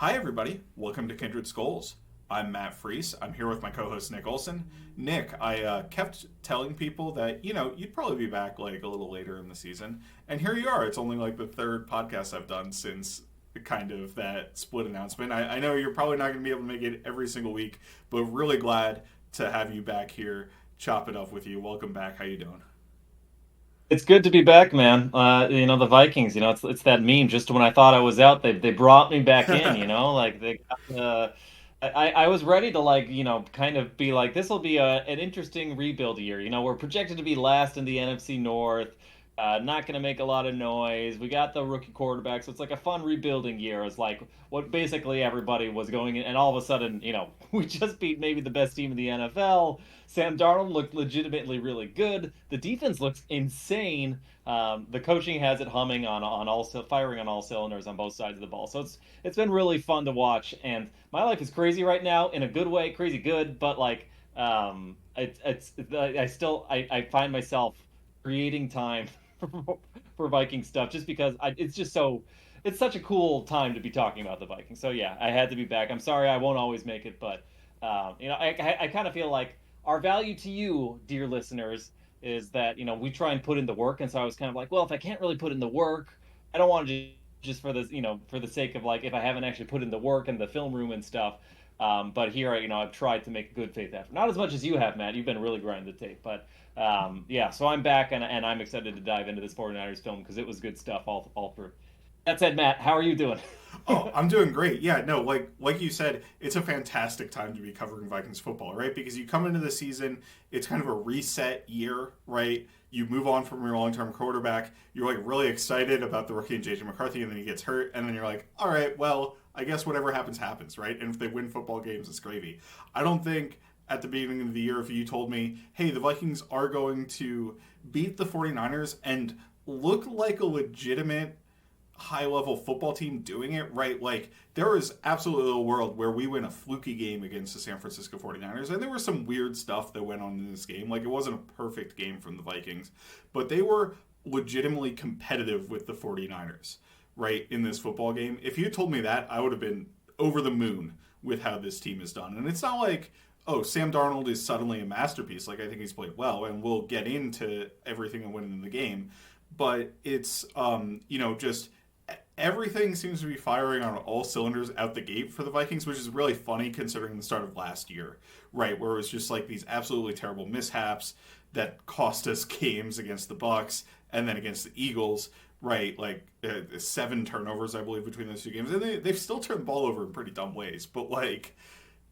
Hi, everybody. Welcome to Kindred Skulls. I'm Matt Freese. I'm here with my co-host Nick Olson. Nick, I kept telling people that you'd probably be back like a little later in the season, and here you are. It's only like the third podcast I've done since kind of that split announcement. I know you're probably not going to be able to make it every single week, but really glad to have you back here. Chop it up with you. Welcome back. How you doing? It's good to be back, man. The Vikings. It's that meme. Just when I thought I was out, they brought me back in. Like they got. I was ready to kind of be like, this will be an interesting rebuild year. We're projected to be last in the NFC North. Not going to make a lot of noise. We got the rookie quarterback, so it's like a fun rebuilding year. It's like what basically everybody was going in, and all of a sudden, we just beat maybe the best team in the NFL. Sam Darnold looked legitimately really good. The defense looks insane. The coaching has it humming on all firing on all cylinders on both sides of the ball. So it's been really fun to watch. And my life is crazy right now in a good way, crazy good. But I find myself creating time for Viking stuff just because it's such a cool time to be talking about the Vikings. So yeah, I had to be back. I'm sorry I won't always make it, but I kind of feel like our value to you, dear listeners, is that we try and put in the work. And so I was kind of like, well, if I can't really put in the work, I don't want to just for this, for the sake of like if I haven't actually put in the work in the film room and stuff. But here, I've tried to make a good faith effort. Not as much as you have, Matt. You've been really grinding the tape, but yeah. So I'm back, and I'm excited to dive into this 49ers film because it was good stuff all through. That said, Matt, how are you doing? Oh, I'm doing great. Yeah, no, like you said, it's a fantastic time to be covering Vikings football, right? Because you come into the season, it's kind of a reset year, right? You move on from your long-term quarterback. You're like really excited about the rookie and JJ McCarthy, and then he gets hurt, and then you're like, all right, well, I guess whatever happens happens, right? And if they win football games, it's gravy. I don't think at the beginning of the year if you told me, hey, the Vikings are going to beat the 49ers and look like a legitimate high level football team doing it, right? Like, there is absolutely a world where we win a fluky game against the San Francisco 49ers. And there was some weird stuff that went on in this game. Like, it wasn't a perfect game from the Vikings, but they were legitimately competitive with the 49ers, right? In this football game. If you had told me that, I would have been over the moon with how this team is done. And it's not like, oh, Sam Darnold is suddenly a masterpiece. Like, I think he's played well, and we'll get into everything that went in the game. But it's, just everything seems to be firing on all cylinders out the gate for the Vikings, which is really funny considering the start of last year, right? Where it was just like these absolutely terrible mishaps that cost us games against the Bucks and then against the Eagles, right? Like 7 turnovers, I believe, between those two games, and they've still turned the ball over in pretty dumb ways, but like.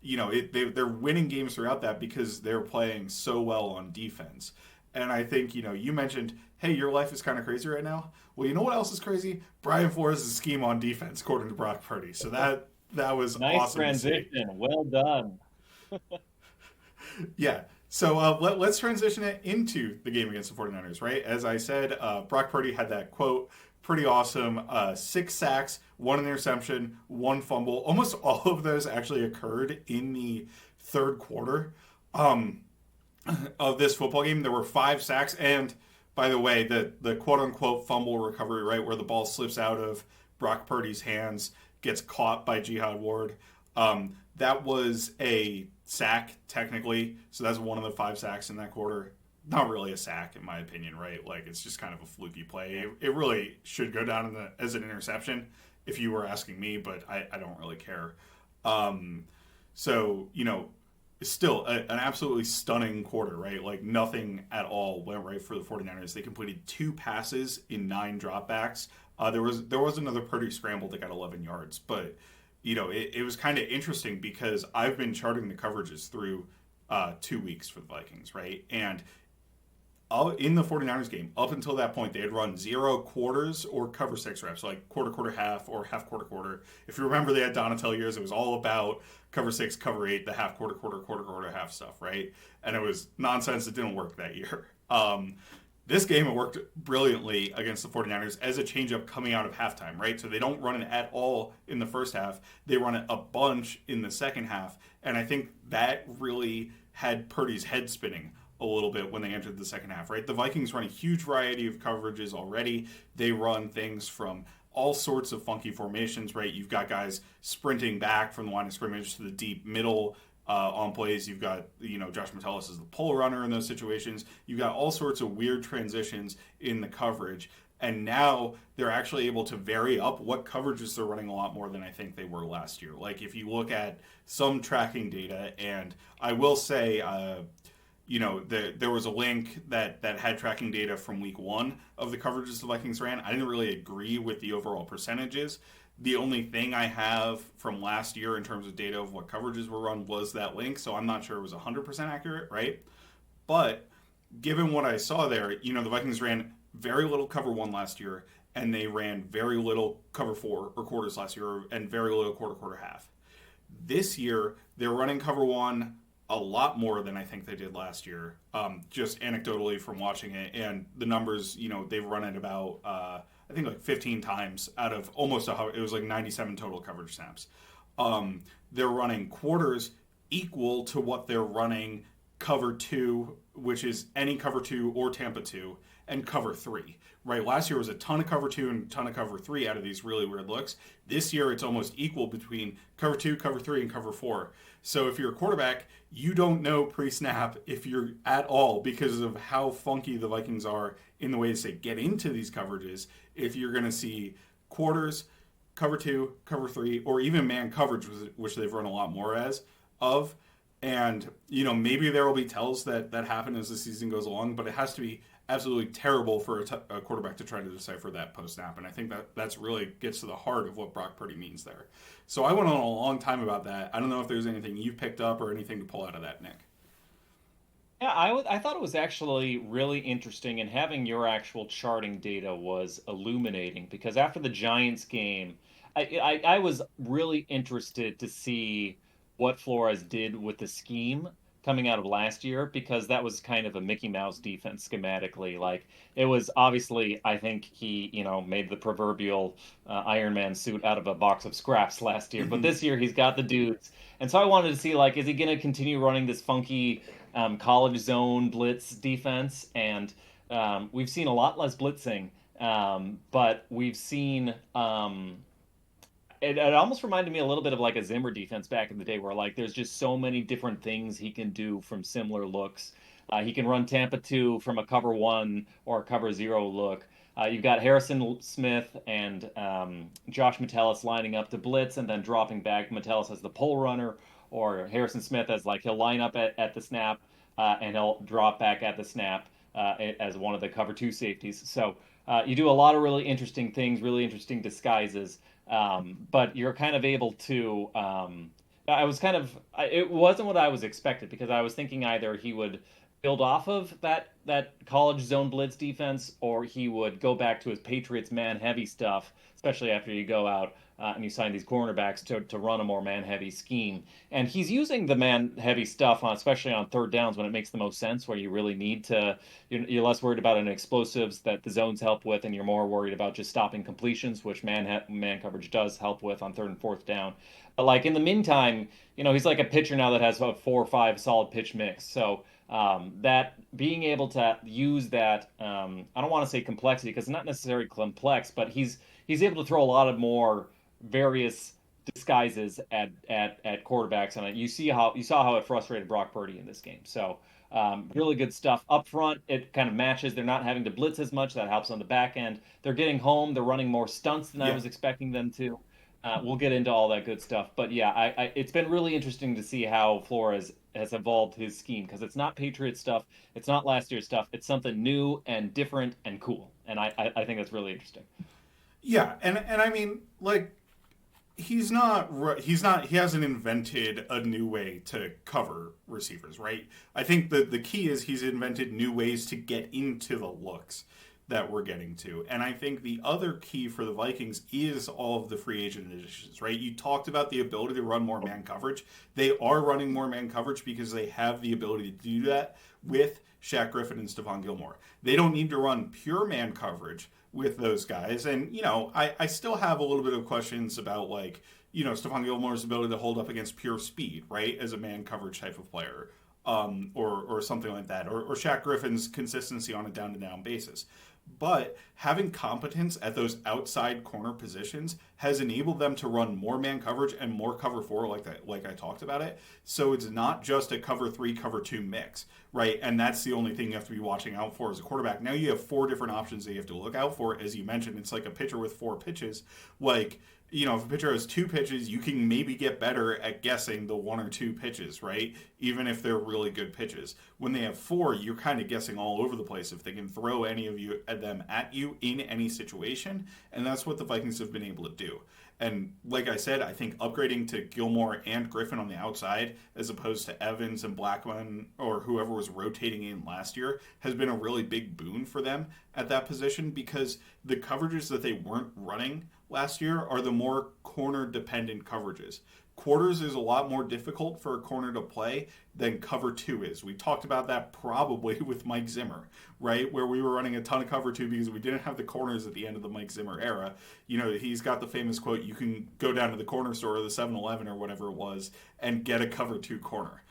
They're winning games throughout that because they're playing so well on defense. And I think, you mentioned, hey, your life is kind of crazy right now. Well, you know what else is crazy? Brian Flores' scheme on defense, according to Brock Purdy. So that was Nice awesome to see. transition. Well done. Yeah. So let's transition it into the game against the 49ers, right? As I said, Brock Purdy had that quote, pretty awesome. 6 sacks, 1 interception, 1 fumble. Almost all of those actually occurred in the third quarter. Of this football game. There were 5 sacks, and by the way, the quote unquote fumble recovery, right, where the ball slips out of Brock Purdy's hands, gets caught by Jihad Ward. That was a sack technically, so that's one of the 5 sacks in that quarter. Not really a sack in my opinion, right? Like it's just kind of a fluky play. It really should go down as an interception if you were asking me, but I don't really care. Um, so still an absolutely stunning quarter, right? Like nothing at all went right for the 49ers. They completed 2 passes in 9 dropbacks. There was another Purdy scramble that got 11 yards, but it was kind of interesting because I've been charting the coverages through 2 weeks for the Vikings, right? And in the 49ers game, up until that point, they had run 0 quarters or cover 6 reps, like quarter, quarter, half, or half quarter, quarter. If you remember, they had Donatello years. It was all about cover 6, cover 8, the half quarter, quarter, quarter, quarter, half stuff, right? And it was nonsense. It didn't work that year. This game, it worked brilliantly against the 49ers as a changeup coming out of halftime, right? So they don't run it at all in the first half. They run it a bunch in the second half. And I think that really had Purdy's head spinning a little bit when they entered the second half, right? The Vikings run a huge variety of coverages already. They run things from all sorts of funky formations, right? You've got guys sprinting back from the line of scrimmage to the deep middle on plays. You've got, Josh Metellus as the pull runner in those situations. You've got all sorts of weird transitions in the coverage. And now they're actually able to vary up what coverages they're running a lot more than I think they were last year. Like if you look at some tracking data, and I will say, there was a link that had tracking data from week one of the coverages the Vikings ran. I didn't really agree with the overall percentages. The only thing I have from last year in terms of data of what coverages were run was that link, so I'm not sure it was 100% accurate, right? But given what I saw there, the Vikings ran very little cover one last year, and they ran very little cover four or quarters last year, and very little quarter half. This year, they're running cover one a lot more than I think they did last year, just anecdotally from watching it. And the numbers, they've run it about, I think like 15 times out of it was like 97 total coverage snaps. They're running quarters equal to what they're running cover two, which is any cover two or Tampa two, and cover three, right? Last year was a ton of cover two and a ton of cover three out of these really weird looks. This year it's almost equal between cover two, cover three, and cover four. So if you're a quarterback, you don't know pre-snap if you're at all, because of how funky the Vikings are in the ways they get into these coverages, if you're going to see quarters, cover two, cover three, or even man coverage, which they've run a lot more of. And, maybe there will be tells that happen as the season goes along, but it has to be absolutely terrible for a quarterback to try to decipher that post-snap. And I think that's really gets to the heart of what Brock Purdy means there. So I went on a long time about that. I don't know if there's anything you've picked up or anything to pull out of that, Nick. Yeah, I thought it was actually really interesting, and having your actual charting data was illuminating because after the Giants game, I was really interested to see what Flores did with the scheme coming out of last year because that was kind of a Mickey Mouse defense schematically. Like it was obviously, I think he, made the proverbial Iron Man suit out of a box of scraps last year, but Mm-hmm. this year he's got the dudes. And so I wanted to see like, is he going to continue running this funky college zone blitz defense? And we've seen a lot less blitzing, but we've seen it almost reminded me a little bit of like a Zimmer defense back in the day, where like there's just so many different things he can do from similar looks. He can run Tampa 2 from a cover 1 or a cover 0 look. You've got Harrison Smith and Josh Metellus lining up to blitz and then dropping back. Metellus as the pull runner, or Harrison Smith as like he'll line up at the snap and he'll drop back at the snap as one of the cover 2 safeties. So you do a lot of really interesting things, really interesting disguises. But you're kind of able to. It wasn't what I was expected because I was thinking either he would build off of that college zone blitz defense, or he would go back to his Patriots man heavy stuff, especially after you go out and you sign these cornerbacks to run a more man heavy scheme. And he's using the man heavy stuff on, especially on third downs when it makes the most sense, where you really need to. You're less worried about an explosives that the zones help with, and you're more worried about just stopping completions, which man coverage does help with on third and fourth down. But like in the meantime, he's like a pitcher now that has a 4 or 5 solid pitch mix. So that being able to use that, I don't want to say complexity because it's not necessarily complex, but he's able to throw a lot of more various disguises at quarterbacks, and you saw how it frustrated Brock Purdy in this game. So really good stuff up front. It kind of matches. They're not having to blitz as much. That helps on the back end. They're getting home. They're running more stunts than I Yeah. was expecting them to. We'll get into all that good stuff, but yeah, it's been really interesting to see how Flores has evolved his scheme because it's not Patriot stuff, it's not last year's stuff, it's something new and different and cool, and I think that's really interesting. Yeah, and I mean, like, he hasn't invented a new way to cover receivers, right? I think the key is he's invented new ways to get into the looks that we're getting to. And I think the other key for the Vikings is all of the free agent additions, right? You talked about the ability to run more man coverage. They are running more man coverage because they have the ability to do that with Shaq Griffin and Stephon Gilmore. They don't need to run pure man coverage with those guys. And, I still have a little bit of questions about, like, Stephon Gilmore's ability to hold up against pure speed, right, as a man coverage type of player, or something like that, or Shaq Griffin's consistency on a down-to-down basis. But having competence at those outside corner positions has enabled them to run more man coverage and more cover four, like that, like I talked about it. So it's not just a cover three, cover two mix, right? And that's the only thing you have to be watching out for as a quarterback. Now you have four different options that you have to look out for. As you mentioned, it's like a pitcher with four pitches. Like, if a pitcher has two pitches, you can maybe get better at guessing the one or two pitches, right? Even if they're really good pitches. When they have four, you're kind of guessing all over the place if they can throw any of you at them at you in any situation, and that's what the Vikings have been able to do. And like I said, I think upgrading to Gilmore and Griffin on the outside, as opposed to Evans and Blackman or whoever was rotating in last year, has been a really big boon for them at that position because the coverages that they weren't running last year are the more corner dependent coverages. Quarters is a lot more difficult for a corner to play than cover two is. We talked about that probably with Mike Zimmer, right? Where we were running a ton of cover two because we didn't have the corners at the end of the Mike Zimmer era. He's got the famous quote, you can go down to the corner store or the 7-Eleven or whatever it was and get a cover two corner.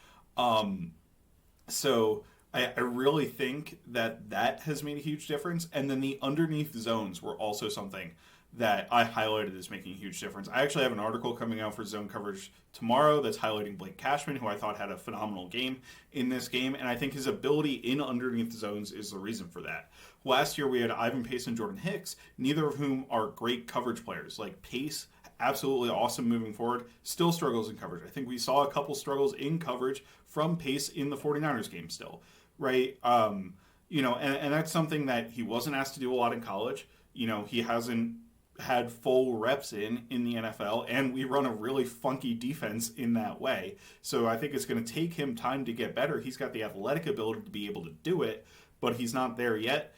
So I really think that has made a huge difference. And then the underneath zones were also something that I highlighted as making a huge difference. I actually have an article coming out for zone coverage tomorrow that's highlighting Blake Cashman, who I thought had a phenomenal game in this game, and I think his ability in underneath zones is the reason for that. Last year we had Ivan Pace and Jordan Hicks, neither of whom are great coverage players. Like Pace, absolutely awesome moving forward, still struggles in coverage. I think we saw a couple struggles in coverage from Pace in the 49ers game still, right? And that's something that he wasn't asked to do a lot in college. He hasn't had full reps in the NFL, and we run a really funky defense in that way. So I think it's going to take him time to get better. He's got the athletic ability to be able to do it, but he's not there yet.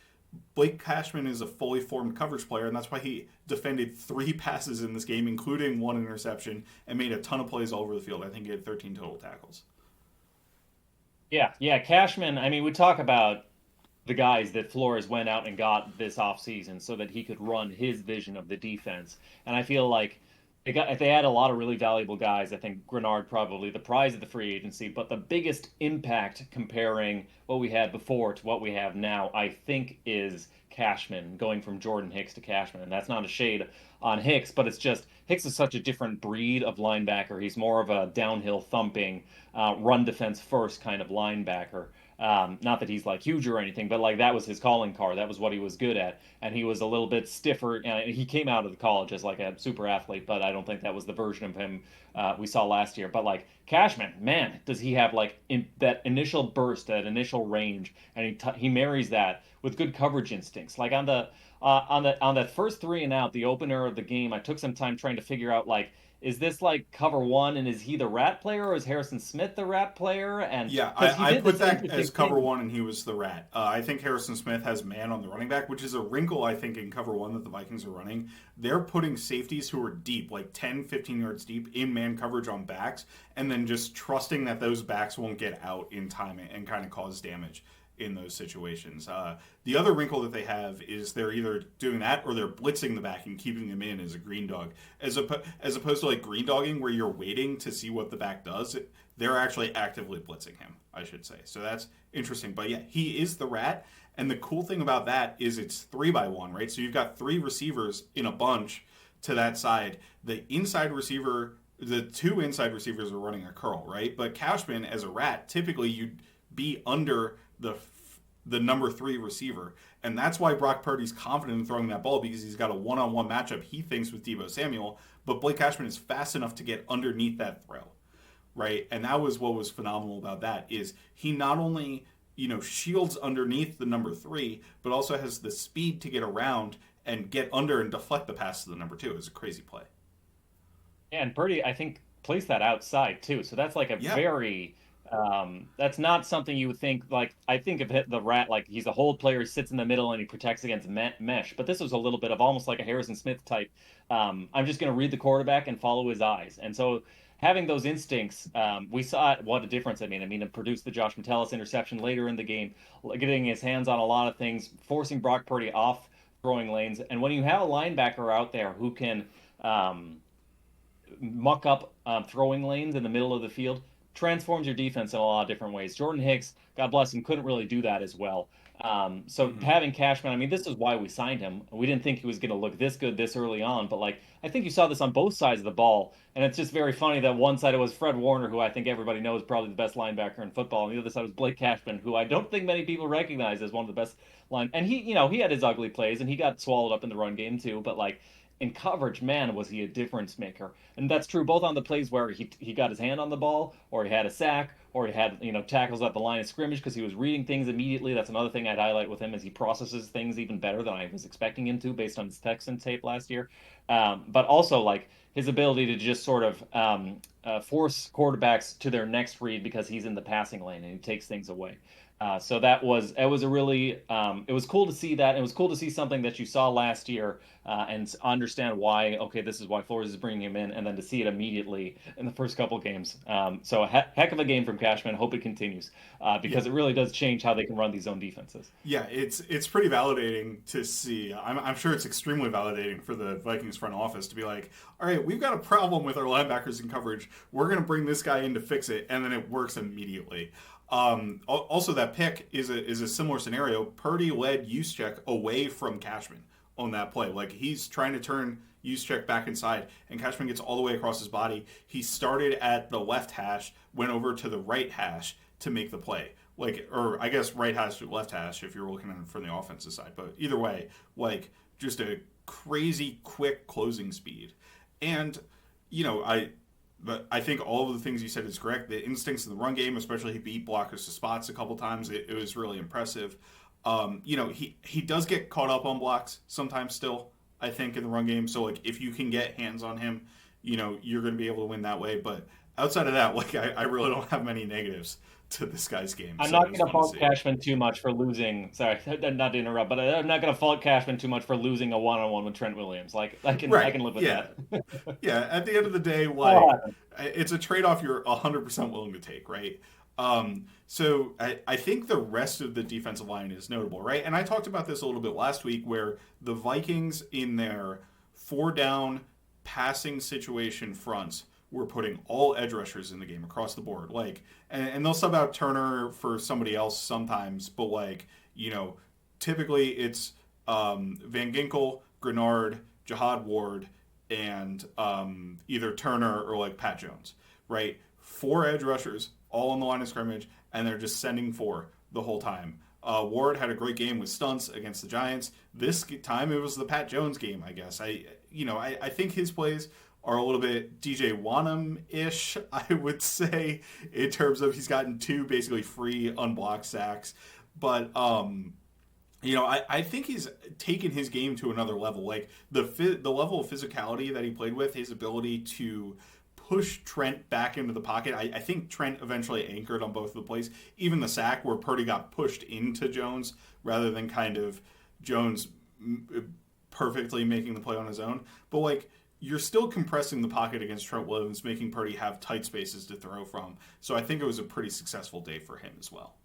Blake Cashman is a fully formed coverage player, and that's why he defended 3 passes in this game, including 1 interception, and made a ton of plays all over the field. I think he had 13 total tackles. Yeah, Cashman. I mean, we talk about the guys that Flores went out and got this offseason so that he could run his vision of the defense. And I feel like they had a lot of really valuable guys. I think Greenard probably the prize of the free agency, but the biggest impact comparing what we had before to what we have now, I think, is Cashman, going from Jordan Hicks to Cashman. And that's not a shade on Hicks, but it's just Hicks is such a different breed of linebacker. He's more of a downhill thumping, run defense first kind of linebacker. Not that he's like huge or anything, but like that was his calling card. That was what he was good at, and he was a little bit stiffer. He came out of the college as like a super athlete, but I don't think that was the version of him we saw last year. But like Cashman, man, does he have like that initial burst, that initial range, and he marries that with good coverage instincts. Like on that first 3 and out, the opener of the game, I took some time trying to figure out like, is this like cover one, and is he the rat player, or is Harrison Smith the rat player? And Yeah, because he I did put this that interesting as cover thing. one, and he was the rat. I think Harrison Smith has man on the running back, which is a wrinkle, I think, in cover one that the Vikings are running. They're putting safeties who are deep, like 10, 15 yards deep, in man coverage on backs, and then just trusting that those backs won't get out in time and kind of cause damage in those situations. The other wrinkle that they have is they're either doing that or they're blitzing the back and keeping them in as a green dog. As opposed to like green dogging where you're waiting to see what the back does, they're actually actively blitzing him, I should say. So that's interesting. But yeah, he is the rat. And the cool thing about that is it's 3-by-1, right? So you've got 3 receivers in a bunch to that side. The 2 inside receivers are running a curl, right? But Cashman, as a rat, typically you'd be under the number 3 receiver, and that's why Brock Purdy's confident in throwing that ball, because he's got a one-on-one matchup, he thinks, with Deebo Samuel. But Blake Cashman is fast enough to get underneath that throw, right? And that was what was phenomenal about that, is he not only shields underneath the number 3, but also has the speed to get around and get under and deflect the pass to the number 2. It's a crazy play. Yeah, and Purdy, I think, placed that outside too. So that's like a Yeah. very that's not something you would think. Like, I think of the rat like he's a hold player, sits in the middle, and he protects against mesh. But this was a little bit of almost like a Harrison Smith type. I'm just going to read the quarterback and follow his eyes. And so having those instincts, we saw what a difference. It produced the Josh Metellus interception later in the game, getting his hands on a lot of things, forcing Brock Purdy off throwing lanes. And when you have a linebacker out there who can muck up throwing lanes in the middle of the field, transforms your defense in a lot of different ways. Jordan Hicks, God bless him, couldn't really do that as well. So having Cashman, I mean, this is why we signed him. We didn't think he was going to look this good this early on, but like I think you saw this on both sides of the ball, and it's just very funny that one side it was Fred Warner, who I think everybody knows is probably the best linebacker in football, and the other side was Blake Cashman, who I don't think many people recognize as one of the best line. And he had his ugly plays, and he got swallowed up in the run game too, but like in coverage, man, was he a difference maker. And that's true both on the plays where he got his hand on the ball, or he had a sack, or he had tackles at the line of scrimmage because he was reading things immediately. That's another thing I'd highlight with him is he processes things even better than I was expecting him to based on his Texan tape last year. But also like his ability to just sort of force quarterbacks to their next read because he's in the passing lane and he takes things away. So it was a really it was cool to see that. It was cool to see something that you saw last year and understand why. Okay, this is why Flores is bringing him in, and then to see it immediately in the first couple games. So a heck of a game from Cashman. Hope it continues because it really does change how they can run these zone defenses. Yeah, it's pretty validating to see. I'm sure it's extremely validating for the Vikings front office to be like, all right, we've got a problem with our linebackers in coverage. We're going to bring this guy in to fix it, and then it works immediately. Also, that pick is a similar scenario. Purdy led Juszczyk away from Cashman on that play. Like he's trying to turn Juszczyk back inside, and Cashman gets all the way across his body. He started at the left hash, went over to the right hash to make the play. Like, or I guess right hash to left hash if you're looking at it from the offensive side. But either way, like just a crazy quick closing speed. And but I think all of the things you said is correct. The instincts in the run game, especially he beat blockers to spots a couple times. It was really impressive. He does get caught up on blocks sometimes still, I think, in the run game. So, like, if you can get hands on him, you're going to be able to win that way. But outside of that, like, I really don't have many negatives to this guy's game. I'm not going to fault Cashman too much for losing. Sorry, not to interrupt, but I'm not going to fault Cashman too much for losing a one-on-one with Trent Williams. Like I can live with that. Yeah. At the end of the day, it's a trade-off you're 100% willing to take, right? So I think the rest of the defensive line is notable, right? And I talked about this a little bit last week, where the Vikings in their 4-down passing situation fronts we're putting all edge rushers in the game across the board. Like, and they'll sub out Turner for somebody else sometimes, but like, typically it's Van Ginkel, Greenard, Jihad Ward, and either Turner or like Pat Jones, right? 4 edge rushers all on the line of scrimmage, and they're just sending 4 the whole time. Ward had a great game with stunts against the Giants. This time it was the Pat Jones game, I guess. I think his plays are a little bit DJ Wanham-ish, I would say, in terms of he's gotten 2 basically free unblocked sacks. But, I think he's taken his game to another level. Like, the level of physicality that he played with, his ability to push Trent back into the pocket. I think Trent eventually anchored on both of the plays. Even the sack where Purdy got pushed into Jones rather than kind of Jones perfectly making the play on his own. But, like, you're still compressing the pocket against Trent Williams, making Purdy have tight spaces to throw from. So I think it was a pretty successful day for him as well.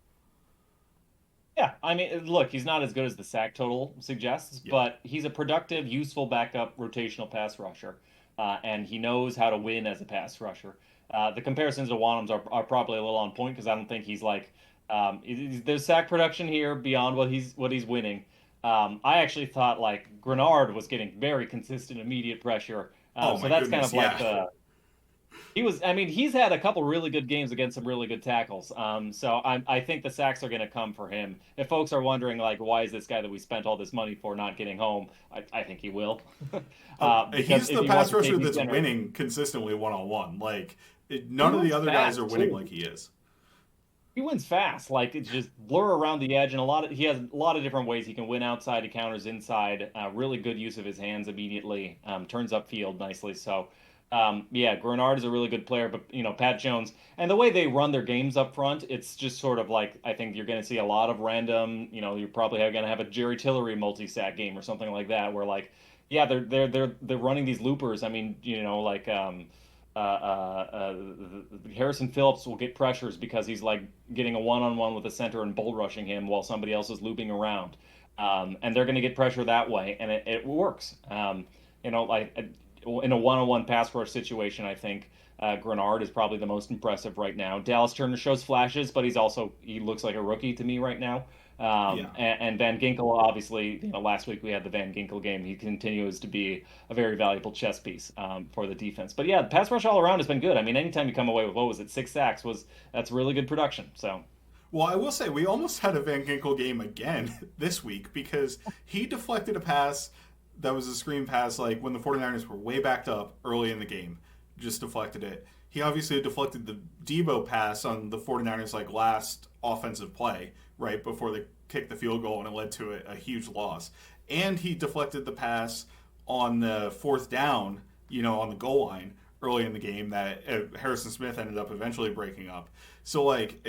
Yeah, I mean, look, he's not as good as the sack total suggests, but he's a productive, useful backup rotational pass rusher, and he knows how to win as a pass rusher. The comparisons to Wanhams are probably a little on point because I don't think he's like there's sack production here beyond what he's winning. I actually thought like Greenard was getting very consistent immediate pressure. So that's kind of like he's had a couple really good games against some really good tackles. So I think the sacks are going to come for him. If folks are wondering like, why is this guy that we spent all this money for not getting home? I think he will. He's the pass rusher that's winning consistently one-on-one. Like none of the other guys are winning like he is. He wins fast, like it's just blur around the edge, and he has a lot of different ways he can win outside. He counters inside. Really good use of his hands immediately. Turns upfield nicely. So, Greenard is a really good player, but Pat Jones and the way they run their games up front, it's just sort of like I think you're going to see a lot of random. You're probably going to have a Jerry Tillery multi-sack game or something like that, where like they're running these loopers. I mean, Harrison Phillips will get pressures because he's like getting a one-on-one with the center and bull rushing him while somebody else is looping around, and they're going to get pressure that way, and it works. Like in a one-on-one pass rush situation, I think Greenard is probably the most impressive right now. Dallas Turner shows flashes, but he looks like a rookie to me right now. Yeah. And Van Ginkel, obviously, last week we had the Van Ginkel game. He continues to be a very valuable chess piece for the defense. But yeah, pass rush all around has been good. I mean, anytime you come away with, what was it, 6 sacks, that's really good production. So Well, I will say we almost had a Van Ginkel game again this week because he deflected a pass that was a screen pass like when the 49ers were way backed up early in the game. Just deflected it. He obviously deflected the Debo pass on the 49ers like last offensive play, right before they kicked the field goal and it led to a huge loss. And he deflected the pass on the fourth down, on the goal line early in the game that Harrison Smith ended up eventually breaking up. So like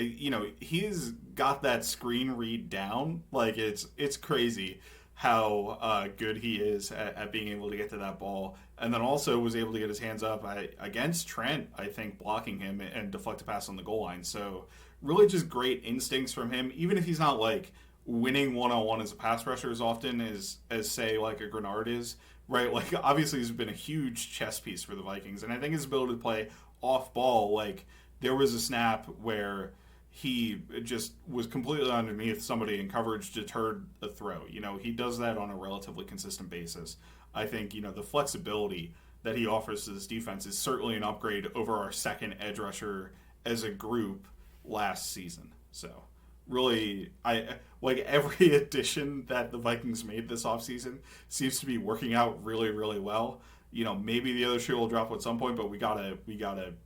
he's got that screen read down. Like it's crazy how good he is at being able to get to that ball, and then also was able to get his hands up against Trent. I think blocking him and deflect a pass on the goal line. So really just great instincts from him, even if he's not like winning one on one as a pass rusher as often as say like a Greenard is, right? Like obviously he's been a huge chess piece for the Vikings, and I think his ability to play off ball, like there was a snap where he just was completely underneath somebody and coverage deterred a throw. He does that on a relatively consistent basis. I think, the flexibility that he offers to this defense is certainly an upgrade over our second edge rusher as a group last season. So really, I like every addition that the Vikings made this offseason seems to be working out really, really well. Maybe the other shoe will drop at some point, but we gotta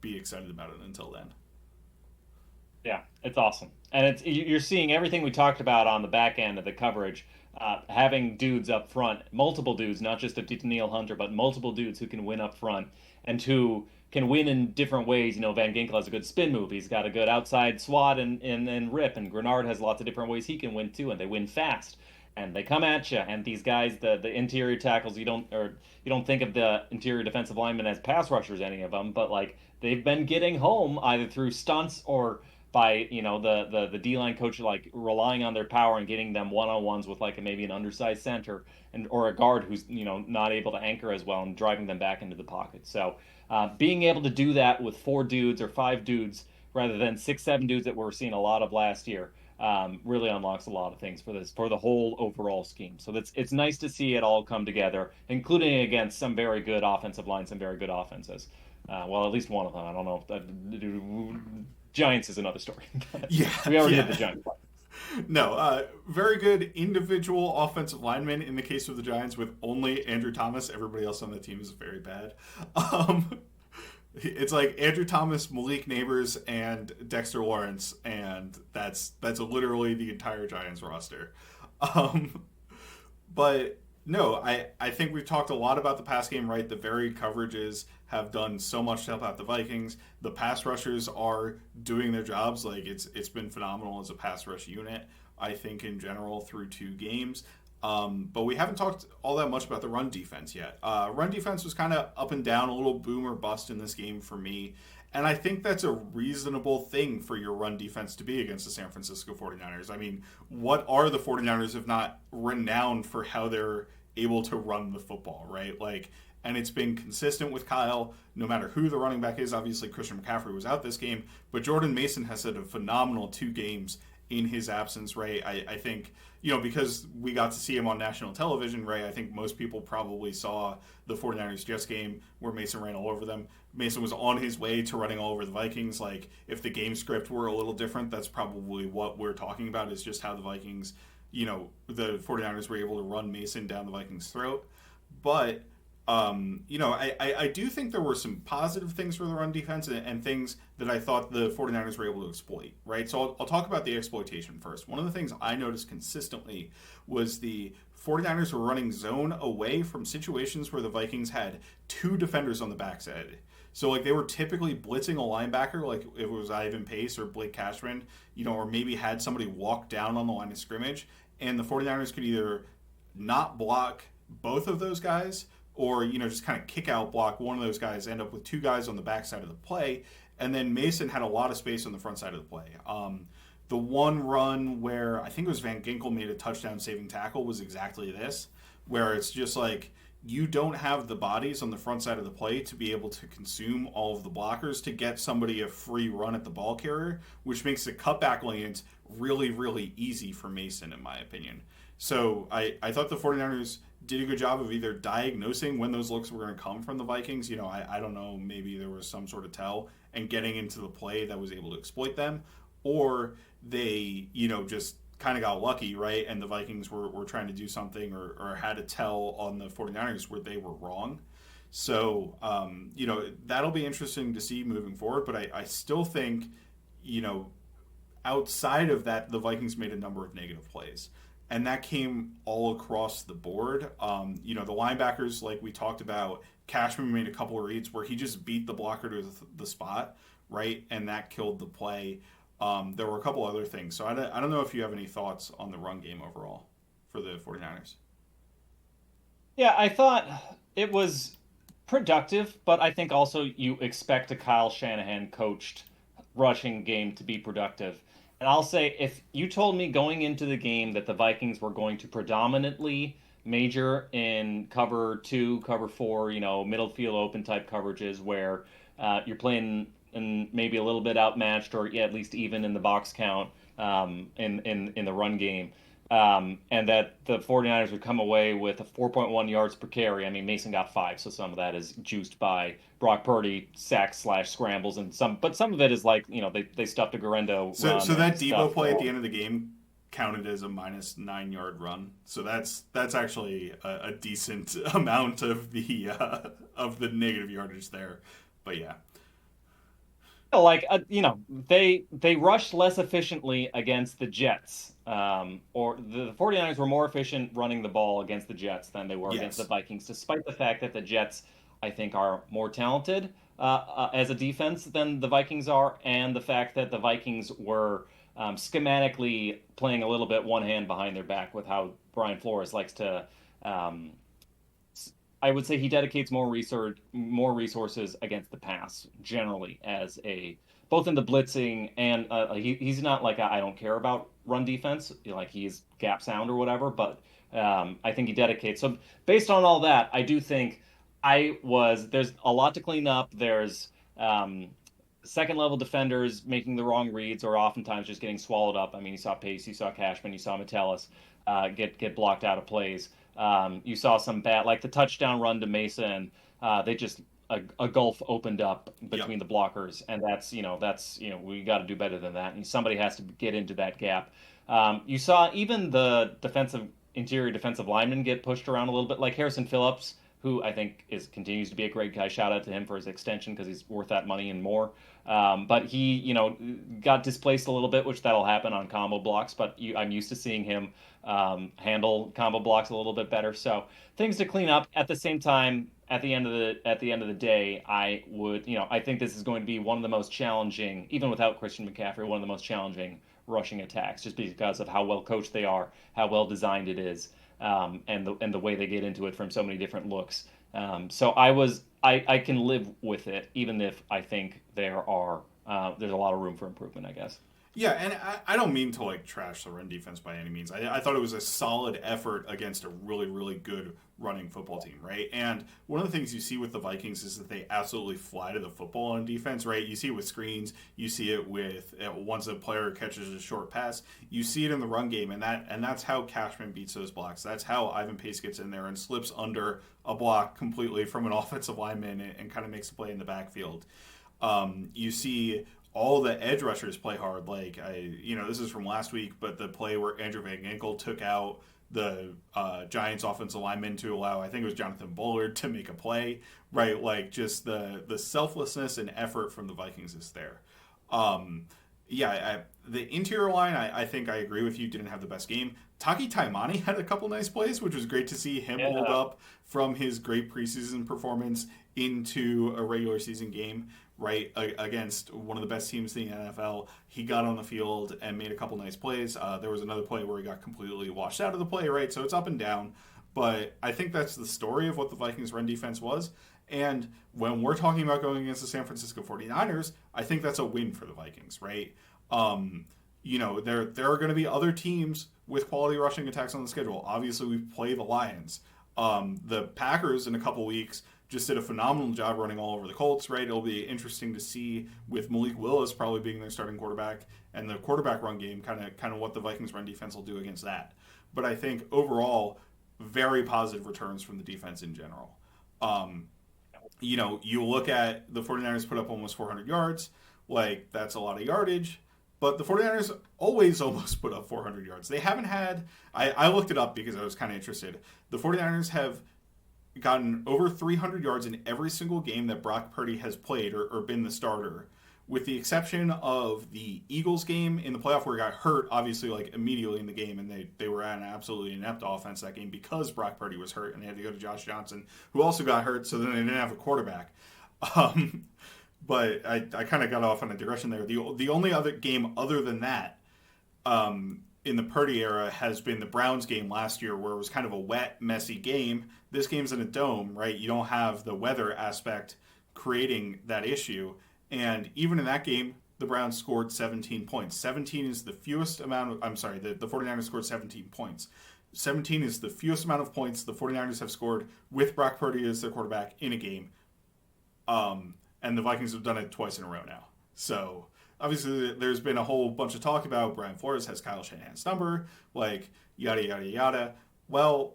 be excited about it until then. yeah, it's awesome. And you're seeing everything we talked about on the back end of the coverage. Having dudes up front, multiple dudes, not just a Danielle Hunter, but multiple dudes who can win up front and who can win in different ways. Van Ginkel has a good spin move. He's got a good outside swat and rip, and Greenard has lots of different ways he can win too, and they win fast. And they come at you, and these guys, the interior tackles, you don't think of the interior defensive linemen as pass rushers, any of them, but like they've been getting home either through stunts or by the D line coach like relying on their power and getting them one on ones with like maybe an undersized center and or a guard who's not able to anchor as well and driving them back into the pocket. So being able to do that with 4 dudes or 5 dudes rather than 6 7 dudes that we're seeing a lot of last year really unlocks a lot of things for the whole overall scheme. So it's nice to see it all come together, including against some very good offensive lines, some very good offenses. Well, at least one of them. I don't know if Giants is another story. Yeah, We already yeah. did the Giants. No, very good individual offensive linemen in the case of the Giants with only Andrew Thomas. Everybody else on the team is very bad. Um, it's like Andrew Thomas, Malik Neighbors, and Dexter Lawrence, and that's literally the entire Giants roster. Um, but no, I think we've talked a lot about the pass game, right? The varied coverages have done so much to help out the Vikings. The pass rushers are doing their jobs. Like it's been phenomenal as a pass rush unit, I think, in general through 2 games. But we haven't talked all that much about the run defense yet. Run defense was kind of up and down, a little boom or bust in this game for me. And I think that's a reasonable thing for your run defense to be against the San Francisco 49ers. I mean, what are the 49ers if not renowned for how they're able to run the football, right? Like, and it's been consistent with Kyle, no matter who the running back is. Obviously, Christian McCaffrey was out this game, but Jordan Mason has had a phenomenal 2 games in his absence, right? I think, because we got to see him on national television, right? I think most people probably saw the 49ers Jets game where Mason ran all over them. Mason was on his way to running all over the Vikings. Like, if the game script were a little different, that's probably what we're talking about, is just how the Vikings, the 49ers were able to run Mason down the Vikings' throat. But I do think there were some positive things for the run defense and things that I thought the 49ers were able to exploit, right? So I'll talk about the exploitation first. One of the things I noticed consistently was the 49ers were running zone away from situations where the Vikings had 2 defenders on the backside. So like they were typically blitzing a linebacker, like if it was Ivan Pace or Blake Cashman, or maybe had somebody walk down on the line of scrimmage, and the 49ers could either not block both of those guys or just kind of kick out block one of those guys, end up with 2 guys on the backside of the play, and then Mason had a lot of space on the front side of the play. The one run where I think it was Van Ginkel made a touchdown saving tackle was exactly this, where it's just like you don't have the bodies on the front side of the play to be able to consume all of the blockers to get somebody a free run at the ball carrier, which makes the cutback lanes really, really easy for Mason, in my opinion. So I thought the 49ers did a good job of either diagnosing when those looks were going to come from the Vikings. I don't know, maybe there was some sort of tell and getting into the play that was able to exploit them, or they, just kind of got lucky, right? And the Vikings were trying to do something or had a tell on the 49ers where they were wrong. So, that'll be interesting to see moving forward. But I still think, you know, outside of that, the Vikings made a number of negative plays. And that came all across the board. The linebackers, like we talked about, Cashman made a couple of reads where he just beat the blocker to the spot, right? And that killed the play. There were a couple other things. So I don't know if you have any thoughts on the run game overall for the 49ers. Yeah, I thought it was productive, but I think also you expect a Kyle Shanahan coached rushing game to be productive. And I'll say, if you told me going into the game that the Vikings were going to predominantly major in cover two, cover four, middle field open type coverages where you're playing and maybe a little bit outmatched or at least even in the box count in the run game, and that the 49ers would come away with a 4.1 yards per carry. I mean, Mason got 5, so some of that is juiced by Brock Purdy sacks slash scrambles, but some of it is like, they stuffed a Guerrero run. So that Debo play at the end of the game counted as a -9 yard run. So that's actually a decent amount of the negative yardage there. But yeah. Like they rushed less efficiently against the Jets, or the 49ers were more efficient running the ball against the Jets than they were against the Vikings, despite the fact that the Jets, I think, are more talented as a defense than the Vikings are, and the fact that the Vikings were schematically playing a little bit one hand behind their back with how Brian Flores likes to um, I would say he dedicates more resources against the pass generally, as a both in the blitzing and he's not like I don't care about run defense, like he's gap sound or whatever, but I think he dedicates. So based on all that, I do think there's a lot to clean up. There's second level defenders making the wrong reads or oftentimes just getting swallowed up. I mean, you saw Pace, you saw Cashman, you saw Metellus get blocked out of plays. You saw some bad, like the touchdown run to Mason. They just a gulf opened up between the blockers, and that's we got to do better than that. And somebody has to get into that gap. You saw even the interior defensive lineman get pushed around a little bit, like Harrison Phillips, who I think continues to be a great guy. Shout out to him for his extension because he's worth that money and more. But he, got displaced a little bit, which that'll happen on combo blocks. But I'm used to seeing him handle combo blocks a little bit better. So things to clean up. At the same time, at the end of the day, I think this is going to be one of the most challenging, even without Christian McCaffrey, one of the most challenging rushing attacks, just because of how well coached they are, how well designed it is. And the way they get into it from so many different looks. So I can live with it, even if I think there's a lot of room for improvement, I guess. Yeah, and I don't mean to trash the run defense by any means. I thought it was a solid effort against a really, really good running football team, right? And one of the things you see with the Vikings is that they absolutely fly to the football on defense, right? You see it with screens, you see it with once a player catches a short pass, you see it in the run game, and that's how Cashman beats those blocks. That's how Ivan Pace gets in there and slips under a block completely from an offensive lineman and kind of makes a play in the backfield. You see all the edge rushers play hard. This is from last week, but the play where Andrew Van Ginkel took out the Giants offensive lineman to allow, I think it was Jonathan Bullard, to make a play, right? Like, just the selflessness and effort from the Vikings is there. The interior line, I think I agree with you, didn't have the best game. Taki Taimani had a couple nice plays, which was great to see him hold up from his great preseason performance into a regular season game, right, against one of the best teams in the NFL. He got on the field and made a couple nice plays. There was another play where he got completely washed out of the play, right? So it's up and down. But I think that's the story of what the Vikings' run defense was. And when we're talking about going against the San Francisco 49ers, I think that's a win for the Vikings, right? There are going to be other teams with quality rushing attacks on the schedule. Obviously, we play the Lions. The Packers in a couple weeks just did a phenomenal job running all over the Colts, right? It'll be interesting to see with Malik Willis probably being their starting quarterback and the quarterback run game, kind of what the Vikings run defense will do against that. But I think overall, very positive returns from the defense in general. Um, you look at the 49ers put up almost 400 yards, like that's a lot of yardage. But the 49ers always almost put up 400 yards. They haven't had, I looked it up because I was kind of interested. The 49ers have gotten over 300 yards in every single game that Brock Purdy has played or been the starter, with the exception of the Eagles game in the playoff where he got hurt, obviously, like immediately in the game, and they were at an absolutely inept offense that game because Brock Purdy was hurt, and they had to go to Josh Johnson, who also got hurt, so then they didn't have a quarterback. Um, but I kind of got off on a digression there. The only other game other than that in the Purdy era has been the Browns game last year, where it was kind of a wet, messy game. This game's in a dome, right? You don't have the weather aspect creating that issue. And even in that game, the Browns scored 17 points. 17 is the fewest amount of, I'm sorry, the 49ers scored 17 points. 17 is the fewest amount of points the 49ers have scored with Brock Purdy as their quarterback in a game. And the Vikings have done it twice in a row now. So obviously there's been a whole bunch of talk about Brian Flores has Kyle Shanahan's number, like yada, yada, yada. Well,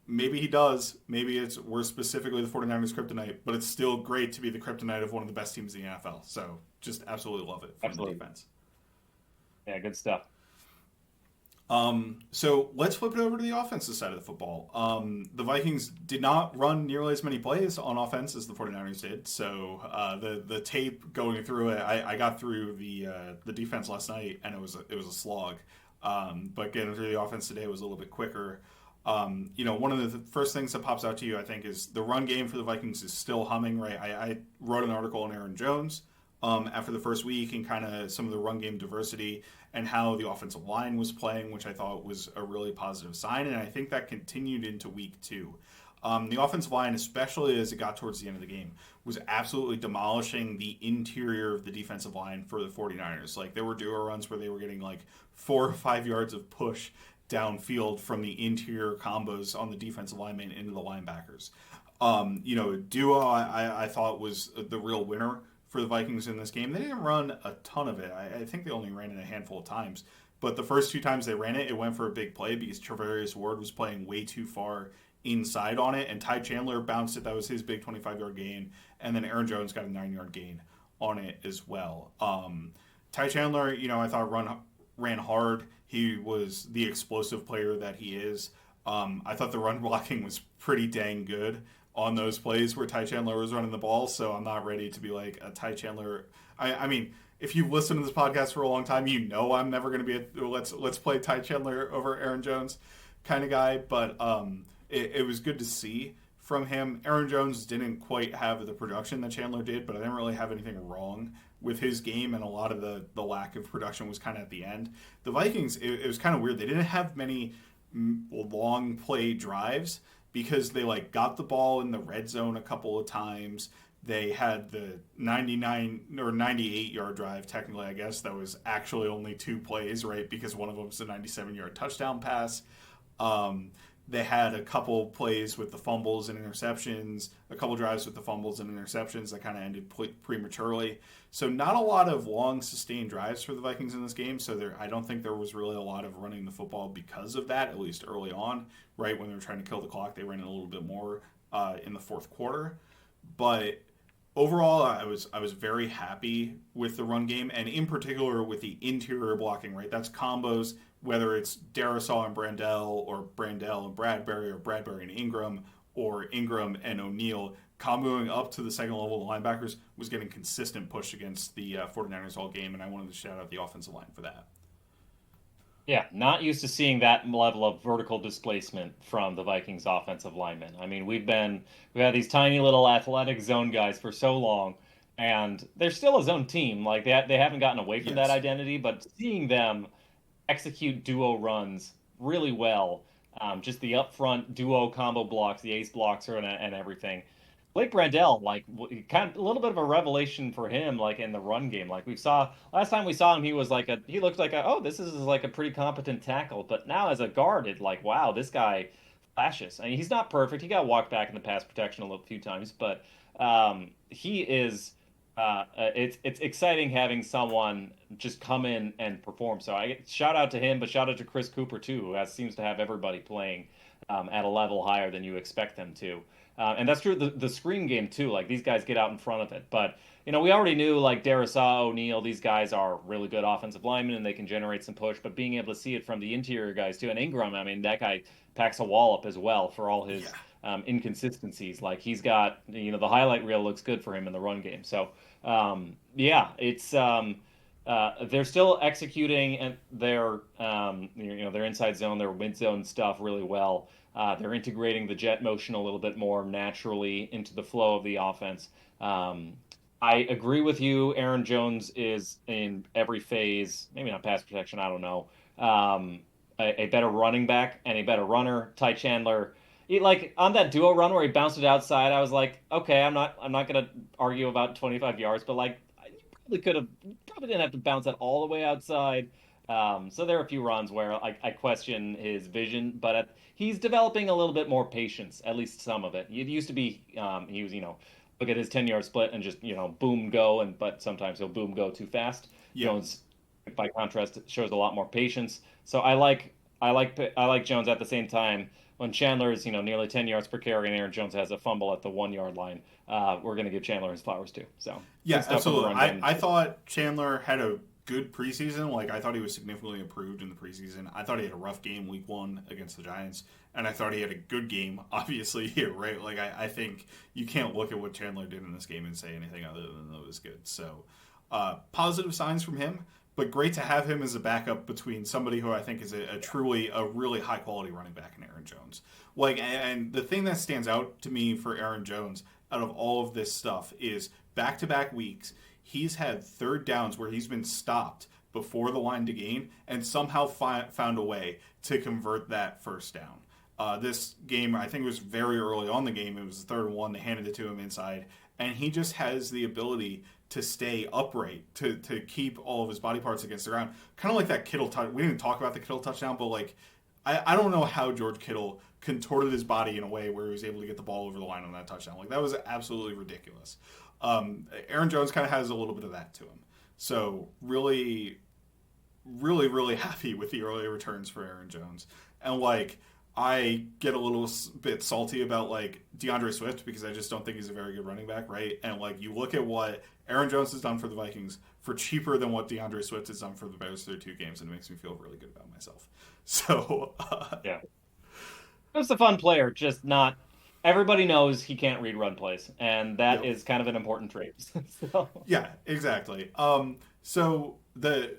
maybe he does. Maybe we're specifically the 49ers kryptonite, but it's still great to be the kryptonite of one of the best teams in the NFL. So just absolutely love it from the defense. Yeah, good stuff. So let's flip it over to the offensive side of the football. The Vikings did not run nearly as many plays on offense as the 49ers did. So the tape going through it, I got through the defense last night, and it was a slog. But getting through the offense today was a little bit quicker. One of the first things that pops out to you, I think, is the run game for the Vikings is still humming, right? I wrote an article on Aaron Jones after the first week and kind of some of the run game diversity and how the offensive line was playing, which I thought was a really positive sign. And I think that continued into week 2. The offensive line, especially as it got towards the end of the game, was absolutely demolishing the interior of the defensive line for the 49ers. Like, there were duo runs where they were getting like 4 or 5 yards of push downfield from the interior combos on the defensive linemen into the linebackers. Duo I thought was the real winner for the Vikings in this game. They didn't run a ton of it. I think they only ran it a handful of times. But the first 2 times they ran it, it went for a big play because Travarius Ward was playing way too far inside on it, and Ty Chandler bounced it. That was his big 25-yard gain. And then Aaron Jones got a 9-yard gain on it as well. Ty Chandler, I thought ran hard. He was the explosive player that he is. I thought the run blocking was pretty dang good on those plays where Ty Chandler was running the ball, so I'm not ready to be like a Ty Chandler. I mean, if you've listened to this podcast for a long time, I'm never going to be a let's play Ty Chandler over Aaron Jones kind of guy, but it was good to see from him. Aaron Jones didn't quite have the production that Chandler did, but I didn't really have anything wrong with his game, and a lot of the lack of production was kind of at the end. The Vikings, it was kind of weird. They didn't have many long play drives because they got the ball in the red zone a couple of times. They had the 99 or 98-yard drive, technically, I guess, that was actually only 2 plays, right? Because one of them was a 97-yard touchdown pass. They had a couple plays with the fumbles and interceptions, a couple drives with the fumbles and interceptions that kind of ended prematurely. So not a lot of long, sustained drives for the Vikings in this game. So I don't think there was really a lot of running the football because of that, at least early on, right? When they were trying to kill the clock, they ran it a little bit more in the fourth quarter. But overall, I was very happy with the run game, and in particular with the interior blocking, right? That's combos, whether it's Darisaw and Brandell, or Brandell and Bradbury, or Bradbury and Ingram, or Ingram and O'Neal. Comboing up to the second level of linebackers was getting consistent push against the 49ers all game, and I wanted to shout out the offensive line for that. Yeah, not used to seeing that level of vertical displacement from the Vikings offensive linemen. I mean, we've had these tiny little athletic zone guys for so long, and they're still a zone team. Like they haven't gotten away from that identity, but seeing them execute duo runs really well, just the upfront duo combo blocks, the ace blocks, and everything. Blake Brandell, kind of a little bit of a revelation for him, in the run game. Like last time we saw him, he looked like this is like a pretty competent tackle. But now as a guard, wow, this guy flashes. I mean, he's not perfect. He got walked back in the pass protection a few times, but he is. It's exciting having someone just come in and perform. So I shout out to him, but shout out to Chris Cooper too, who seems to have everybody playing at a level higher than you expect them to. And that's true. The screen game too. Like these guys get out in front of it, but we already knew like Darisaw, O'Neal, these guys are really good offensive linemen and they can generate some push. But being able to see it from the interior guys too, and Ingram, I mean, that guy packs a wall up as well for all his Yeah. inconsistencies. Like he's got, the highlight reel looks good for him in the run game. So yeah, it's they're still executing and their inside zone, their mid zone stuff really well. They're integrating the jet motion a little bit more naturally into the flow of the offense. I agree with you. Aaron Jones is in every phase, maybe not pass protection, I don't know. A better running back and a better runner. Ty Chandler, like on that duo run where he bounced it outside, I was like, okay, I'm not gonna argue about 25 yards, but like probably didn't have to bounce that all the way outside. So there are a few runs where I question his vision, but he's developing a little bit more patience, at least some of it. It used to be he was look at his 10-yard split and just boom go, but sometimes he'll boom go too fast. Yeah. Jones, by contrast, shows a lot more patience. So I like Jones. At the same time, when Chandler is nearly 10 yards per carry and Aaron Jones has a fumble at the 1 yard line, we're going to give Chandler his flowers too. So Yeah, good stuff from the absolutely. run I, game. I thought Chandler had a good preseason. Like, I thought he was significantly improved in the preseason. I thought he had a rough game week one against the Giants, and I thought he had a good game, obviously, here, right? Like, I think you can't look at what Chandler did in this game and say anything other than that it was good. So, positive signs from him, but great to have him as a backup between somebody who I think is a really high quality running back in Aaron Jones. Like, and the thing that stands out to me for Aaron Jones out of all of this stuff is back to back weeks, he's had third downs where he's been stopped before the line to gain and somehow found a way to convert that first down. This game, I think it was very early on the game. It was the third and one. They handed it to him inside, and he just has the ability to stay upright, to keep all of his body parts against the ground. Kind of like that Kittle touch. We didn't talk about the Kittle touchdown, but like I don't know how George Kittle contorted his body in a way where he was able to get the ball over the line on that touchdown. Like that was absolutely ridiculous. Aaron Jones kind of has a little bit of that to him. So really, really, really happy with the early returns for Aaron Jones. And like I get a little bit salty about like DeAndre Swift because I just don't think he's a very good running back, right? And like you look at what Aaron Jones has done for the Vikings for cheaper than what DeAndre Swift has done for the Bears through 2 games, and it makes me feel really good about myself. So Yeah, just a fun player, just not. Everybody knows he can't read run plays, and that yep. is kind of an important trait. So, Yeah, exactly. So the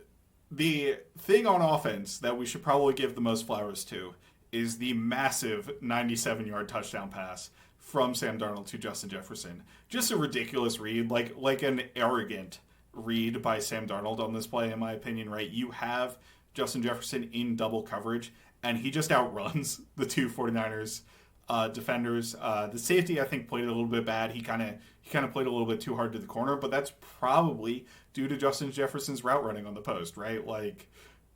thing on offense that we should probably give the most flowers to is the massive 97-yard touchdown pass from Sam Darnold to Justin Jefferson. Just a ridiculous read, like an arrogant read by Sam Darnold on this play, in my opinion. Right, you have Justin Jefferson in double coverage, and he just outruns the two 49ers defenders. The safety, I think, played it a little bit bad. He kind of played a little bit too hard to the corner, but that's probably due to Justin Jefferson's route running on the post, right? Like,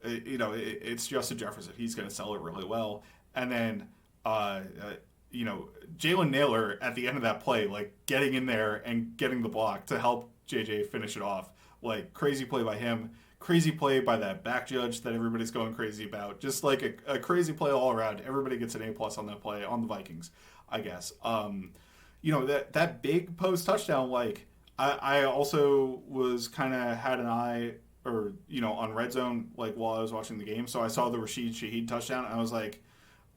it's Justin Jefferson. He's going to sell it really well. And then, Jalen Naylor at the end of that play, like getting in there and getting the block to help JJ finish it off. Like, crazy play by him. Crazy play by that back judge that everybody's going crazy about. Just like a crazy play all around. Everybody gets an A+ on that play on the Vikings, I guess. That big post touchdown, like I also was kind of had an eye or on red zone like while I was watching the game, so I saw the Rashid Shaheed touchdown and I was like,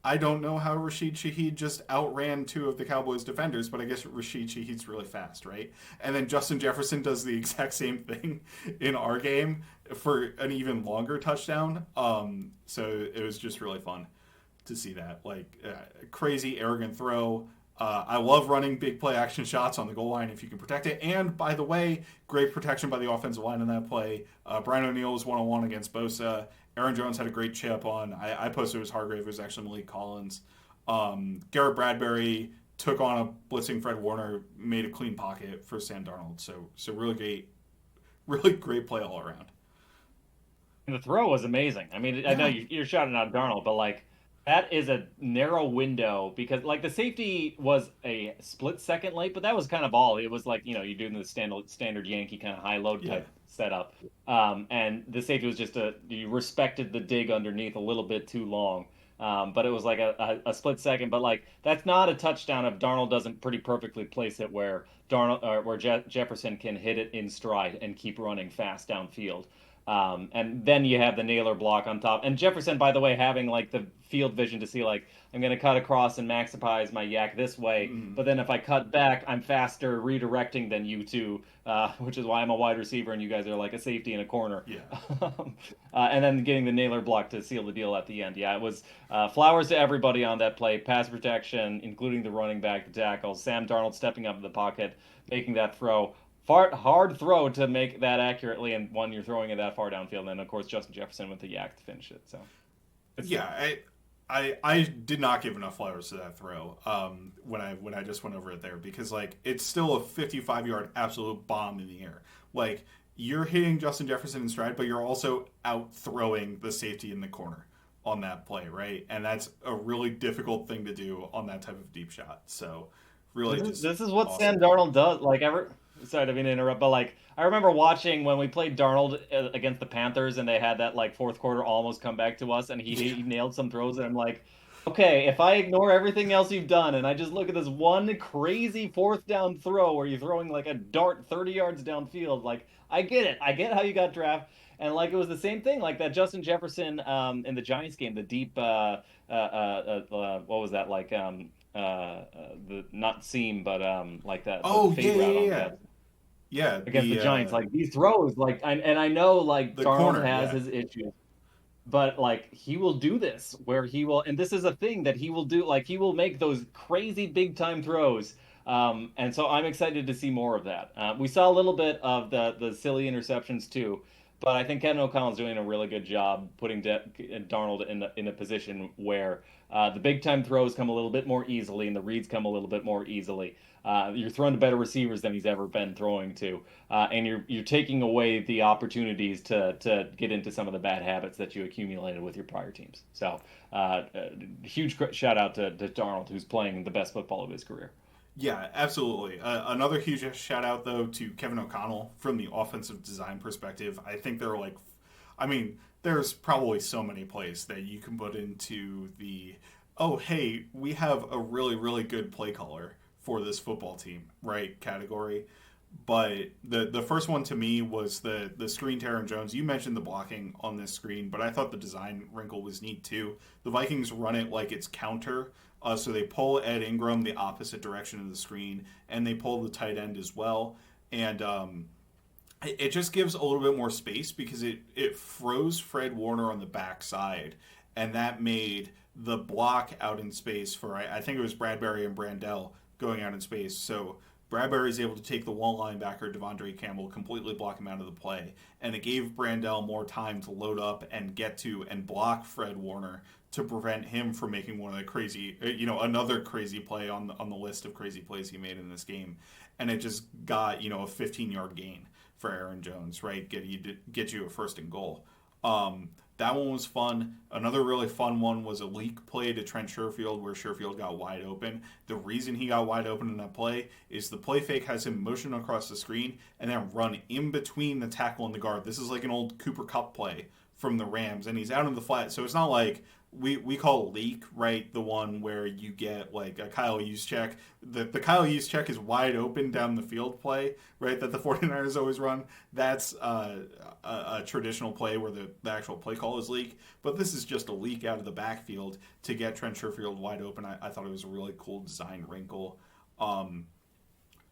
I don't know how Rashid Shaheed just outran two of the Cowboys defenders, but I guess Rashid Shaheed's really fast, right? And then Justin Jefferson does the exact same thing in our game for an even longer touchdown. So it was just really fun to see that. Like, crazy, arrogant throw. I love running big play action shots on the goal line if you can protect it. And by the way, great protection by the offensive line in that play. Brian O'Neill was one-on-one against Bosa. Aaron Jones had a great chip on. I posted it was Hargrave. It was actually Malik Collins. Garrett Bradbury took on a blitzing Fred Warner, made a clean pocket for Sam Darnold. So really great play all around. and the throw was amazing. I mean, I know Yeah, you're shouting out Darnold, but like That is a narrow window because like the safety was a split second late, but that was kind of all. It was like, you're doing the standard Yankee kind of high load Yeah. type setup. And the safety was just you respected the dig underneath a little bit too long. But it was like a split second. But like that's not a touchdown if Darnold doesn't pretty perfectly place it where Jefferson can hit it in stride and keep running fast downfield. And then you have the nailer block on top. And Jefferson, by the way, having like the field vision to see like I'm going to cut across and maximize my yak this way, Mm, but then if I cut back, I'm faster redirecting than you two, which is why I'm a wide receiver and you guys are like a safety in a corner. yeah. And then getting the nailer block to seal the deal at the end. Yeah, it was flowers to everybody on that play. Pass protection, including the running back, the tackles. Sam Darnold stepping up in the pocket, making that throw. Hard throw to make that accurately, and when you're throwing it that far downfield, and then of course Justin Jefferson with the yak to finish it. So, Yeah, I did not give enough flowers to that throw when I just went over it there because like it's still a 55-yard absolute bomb in the air. Like you're hitting Justin Jefferson in stride, but you're also out throwing the safety in the corner on that play, right? And that's a really difficult thing to do on that type of deep shot. So really just this is what awesome Sam play. Darnold does. Like ever, sorry, I didn't mean to interrupt, but like I remember watching when we played Darnold against the Panthers, and they had that like fourth quarter almost come back to us, and he nailed some throws, and I'm like, okay, if I ignore everything else you've done, and I just look at this one crazy fourth down throw where you're throwing like a dart 30 yards downfield, like I get it, I get how you got drafted. And like it was the same thing, like that Justin Jefferson in the Giants game, the deep what was that like the not seam but like that the Oh yeah, fade route yeah, on yeah. that Yeah, against the Giants. Like these throws, like and I know like the Darnold corner, has yeah. his issues, but like he will do this where he will, and this is a thing that he will do. Like he will make those crazy big time throws. And so I'm excited to see more of that. We saw a little bit of the silly interceptions too, but I think Kevin O'Connell's doing a really good job putting Darnold in a position where the big time throws come a little bit more easily and the reads come a little bit more easily. You're throwing to better receivers than he's ever been throwing to, and you're taking away the opportunities to get into some of the bad habits that you accumulated with your prior teams. So, huge shout out to Darnold, who's playing the best football of his career. Yeah, absolutely. Another huge shout out though to Kevin O'Connell from the offensive design perspective. I think they're like, I mean, there's probably so many plays that you can put into the, oh hey, we have a really good play caller for this football team, right? Category. But the first one to me was the screen to Aaron Jones. You mentioned the blocking on this screen, but I thought the design wrinkle was neat too. The Vikings run it like it's counter, so they pull Ed Ingram the opposite direction of the screen, and they pull the tight end as well. And it just gives a little bit more space because it froze Fred Warner on the backside, and that made the block out in space for I think it was Bradbury and Brandell going out in space. So Bradbury is able to take the one linebacker, Devondre Campbell, completely block him out of the play. And it gave Brandell more time to load up and get to and block Fred Warner to prevent him from making one of the crazy, another crazy play on the list of crazy plays he made in this game. And it just got, a 15-yard gain for Aaron Jones, right? Get you a first and goal. That one was fun. Another really fun one was a leak play to Trent Sherfield where Sherfield got wide open. The reason he got wide open in that play is the play fake has him motion across the screen and then run in between the tackle and the guard. This is like an old Cooper Kupp play from the Rams, and he's out in the flat. So it's not like we call leak, right? The one where you get like a Kyle Juszczyk. The Kyle Juszczyk is wide open down the field play, right? That the 49ers always run. That's a traditional play where the actual play call is leak. But this is just a leak out of the backfield to get Trent Sherfield wide open. I thought it was a really cool design wrinkle.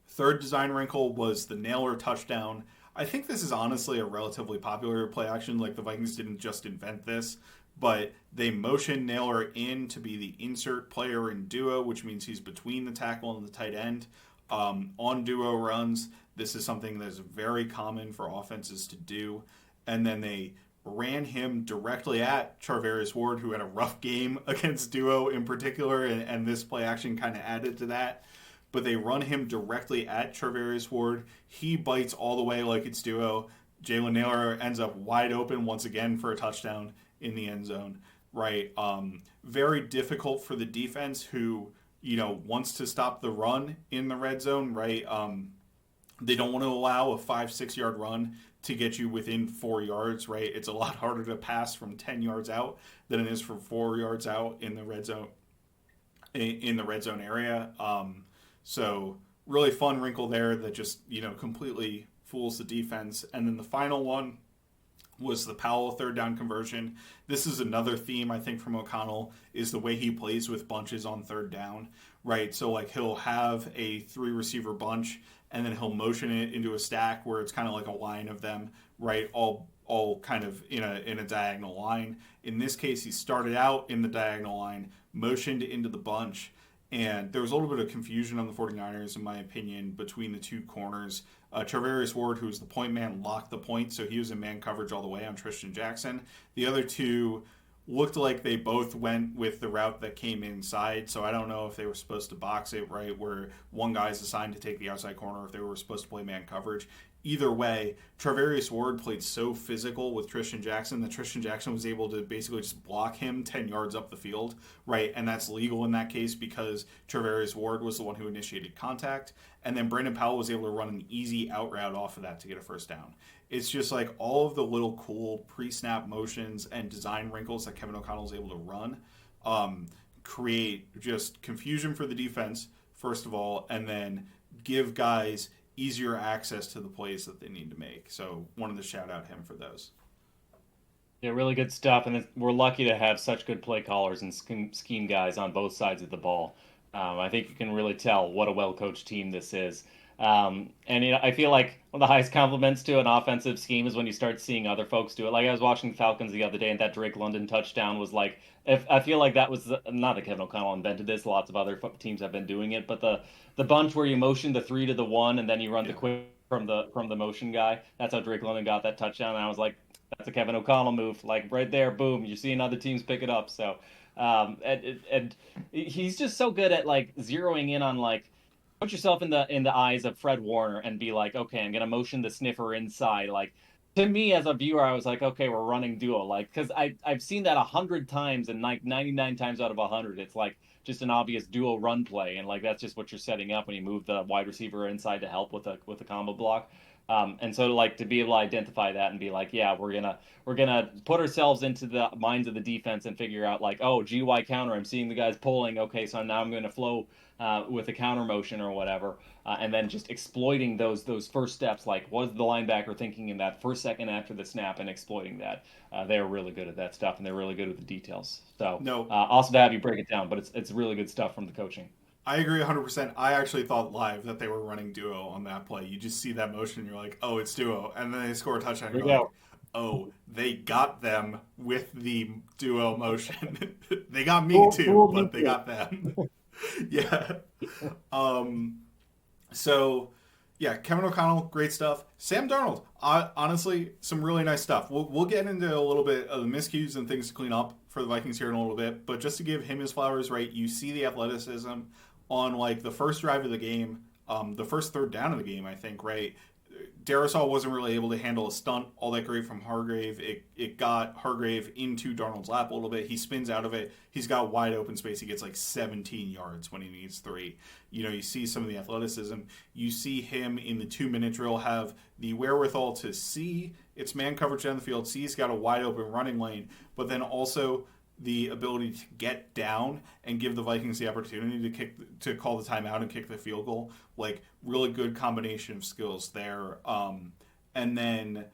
Third design wrinkle was the nailer touchdown. I think this is honestly a relatively popular play action. Like the Vikings didn't just invent this, but they motion Nailor in to be the insert player in duo, which means he's between the tackle and the tight end. On duo runs, this is something that's very common for offenses to do. And then they ran him directly at Charvarius Ward, who had a rough game against duo in particular, and this play action kind of added to that. But they run him directly at Charvarius Ward. He bites all the way like it's duo. Jalen Nailor ends up wide open once again for a touchdown in the end zone. right? Very difficult for the defense who, wants to stop the run in the red zone, right? They don't want to allow a 5-6 yard run to get you within 4 yards, right? It's a lot harder to pass from 10 yards out than it is from 4 yards out in the red zone area. So really fun wrinkle there that just completely fools the defense. And then the final one was the Powell third down conversion. This is another theme I think from O'Connell is the way he plays with bunches on third down, right? So like he'll have a 3 receiver bunch and then he'll motion it into a stack where it's kind of like a line of them, right? All kind of in a diagonal line. In this case, he started out in the diagonal line, motioned into the bunch, and there was a little bit of confusion on the 49ers, in my opinion, between the two corners. Charvarius Ward, who was the point man, locked the point, so he was in man coverage all the way on Tristan Jackson. The other two looked like they both went with the route that came inside, so I don't know if they were supposed to box it, right, where one guy's assigned to take the outside corner, or if they were supposed to play man coverage. Either way, Charvarius Ward played so physical with Tristan Jackson that Tristan Jackson was able to basically just block him 10 yards up the field, right? And that's legal in that case because Charvarius Ward was the one who initiated contact. And then Brandon Powell was able to run an easy out route off of that to get a first down. It's just like all of the little cool pre-snap motions and design wrinkles that Kevin O'Connell is able to run create just confusion for the defense, first of all, and then give guys easier access to the plays that they need to make. So wanted to shout out him for those. Yeah, really good stuff, and we're lucky to have such good play callers and scheme guys on both sides of the ball. I think you can really tell what a well-coached team this is. And I feel like one of the highest compliments to an offensive scheme is when you start seeing other folks do it. Like I was watching the Falcons the other day, and that Drake London touchdown was like, if I feel like that was not that Kevin O'Connell invented this. Lots of other teams have been doing it, but the bunch where you motion the 3 to the 1 and then you run the quick from the motion guy. That's how Drake London got that touchdown. And I was like, that's a Kevin O'Connell move. Like right there, boom. You're seeing other teams pick it up. So, and he's just so good at like zeroing in on like put yourself in the eyes of Fred Warner and be like, okay, I'm gonna motion the sniffer inside. Like to me as a viewer, I was like, okay, we're running duo. Like because I've seen that 100 times and like 99 times out of 100, it's like just an obvious duo run play, and like that's just what you're setting up when you move the wide receiver inside to help with a combo block. And so like to be able to identify that and be like, yeah, we're gonna put ourselves into the minds of the defense and figure out like, oh, GY counter, I'm seeing the guys pulling. Okay, so now I'm going to flow with a counter motion or whatever, and then just exploiting those first steps. Like, what is the linebacker thinking in that first second after the snap, and exploiting that. They're really good at that stuff, and they're really good with the details. So No, awesome to have you break it down, but it's really good stuff from the coaching. I agree 100%. I actually thought live that they were running duo on that play. You just see that motion and you're like, oh, it's duo. And then they score a touchdown and you're like, oh, they got them with the duo motion. They got me too, but they got them. Yeah. So, yeah, Kevin O'Connell, great stuff. Sam Darnold, honestly, some really nice stuff. We'll get into a little bit of the miscues and things to clean up for the Vikings here in a little bit, but just to give him his flowers, right, you see the athleticism on, like, the first drive of the game, the first third down of the game, I think, right? Darisaw wasn't really able to handle a stunt all that great from Hargrave. It got Hargrave into Darnold's lap a little bit. He spins out of it. He's got wide open space. He gets like 17 yards when he needs 3. You see some of the athleticism. You see him in the 2-minute drill have the wherewithal to see it's man coverage down the field. See he's got a wide open running lane, but then also the ability to get down and give the Vikings the opportunity to call the timeout and kick the field goal. Like, really good combination of skills there. And then,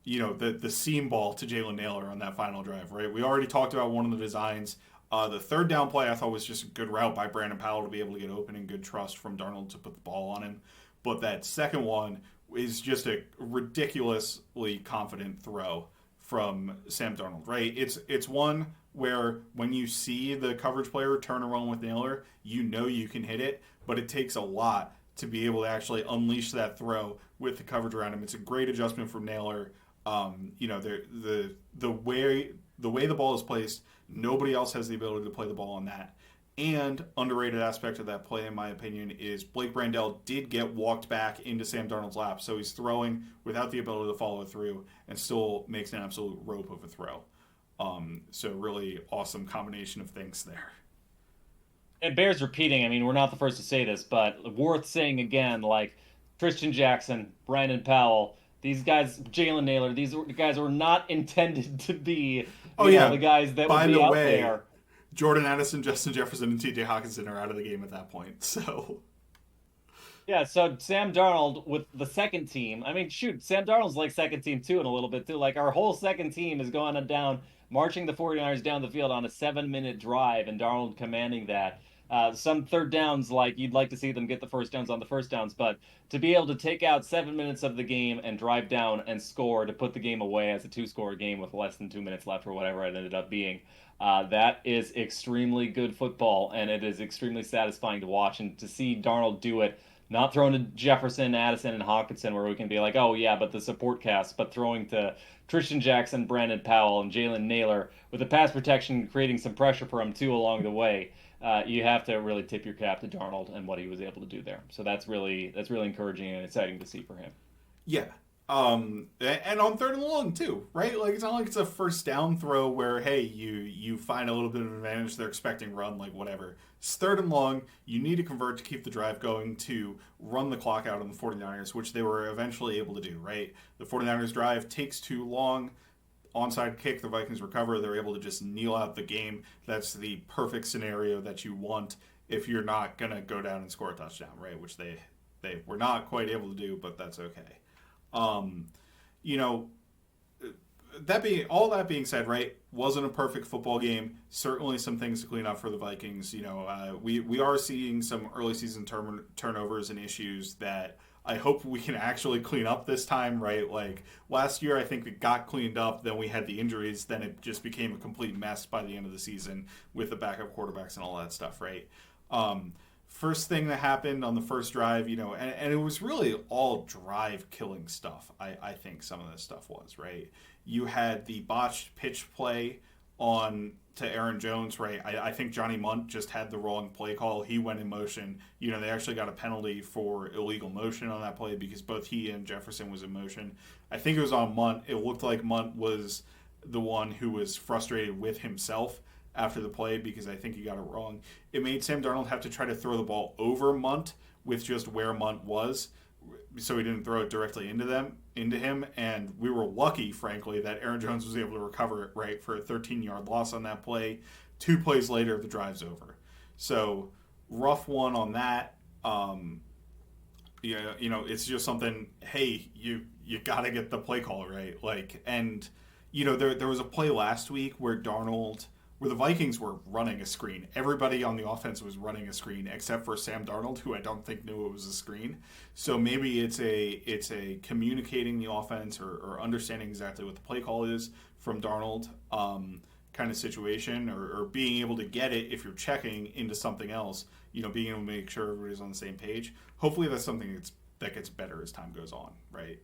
the seam ball to Jalen Nailor on that final drive, right? We already talked about one of the designs. The third down play I thought was just a good route by Brandon Powell to be able to get open and good trust from Darnold to put the ball on him. But that second one is just a ridiculously confident throw from Sam Darnold, right? It's one where when you see the coverage player turn around with Nailor, you can hit it, but it takes a lot to be able to actually unleash that throw with the coverage around him. It's a great adjustment from Nailor. The way the ball is placed, nobody else has the ability to play the ball on that. And underrated aspect of that play, in my opinion, is Blake Brandel did get walked back into Sam Darnold's lap, so he's throwing without the ability to follow through and still makes an absolute rope of a throw. So really awesome combination of things there. It bears repeating. I mean, we're not the first to say this, but worth saying again, like Christian Jackson, Brandon Powell, these guys, Jalen Naylor, these guys were not intended to be, Oh the yeah. guys that would By be the out way, there. Jordan Addison, Justin Jefferson, and T.J. Hawkinson are out of the game at that point. So Yeah, so Sam Darnold with the second team. I mean, shoot, Sam Darnold's like second team too in a little bit too. Like our whole second team is going down, marching the 49ers down the field on a 7-minute drive, and Darnold commanding that. Some third downs, like you'd like to see them get the first downs on the first downs, but to be able to take out 7 minutes of the game and drive down and score to put the game away as a two-score game with less than 2 minutes left or whatever it ended up being, that is extremely good football, and it is extremely satisfying to watch and to see Darnold do it not throwing to Jefferson, Addison, and Hawkinson, where we can be like, oh yeah, but the support cast, but throwing to Christian Jackson, Brandon Powell, and Jalen Naylor with the pass protection, creating some pressure for him too along the way. You have to really tip your cap to Darnold and what he was able to do there. So that's really encouraging and exciting to see for him. yeah. And on third and long too, right? Like it's not like it's a first down throw where hey, you find a little bit of advantage. They're expecting run, like whatever. It's third and long. You need to convert to keep the drive going to run the clock out on the 49ers, which they were eventually able to do, right? The 49ers drive takes too long. Onside kick, the Vikings recover. They're able to just kneel out the game. That's the perfect scenario that you want if you're not gonna go down and score a touchdown, right? Which they were not quite able to do, but that's okay. Um, you know, that being said, right, wasn't a perfect football game. Certainly, some things to clean up for the Vikings. We are seeing some early season turnovers and issues that I hope we can actually clean up this time. Right, like last year, I think it got cleaned up. Then we had the injuries. Then it just became a complete mess by the end of the season with the backup quarterbacks and all that stuff. Right. First thing that happened on the first drive, and it was really all drive killing stuff. I think some of this stuff was, right. You had the botched pitch play on to Aaron Jones, right. I think Johnny Munt just had the wrong play call. He went in motion. They actually got a penalty for illegal motion on that play because both he and Jefferson was in motion. I think it was on Munt. It looked like Munt was the one who was frustrated with himself after the play because I think he got it wrong. It made Sam Darnold have to try to throw the ball over Munt with just where Munt was, so he didn't throw it directly into him. And we were lucky, frankly, that Aaron Jones was able to recover it right for a 13-yard loss on that play. 2 plays later, the drive's over. So rough one on that. It's just something. Hey, you got to get the play call right. There was a play last week where the Vikings were running a screen. Everybody on the offense was running a screen except for Sam Darnold, who I don't think knew it was a screen. So maybe it's a communicating the offense or understanding exactly what the play call is from Darnold kind of situation, or being able to get it if you're checking into something else. Being able to make sure everybody's on the same page. Hopefully, that's something that gets better as time goes on, right?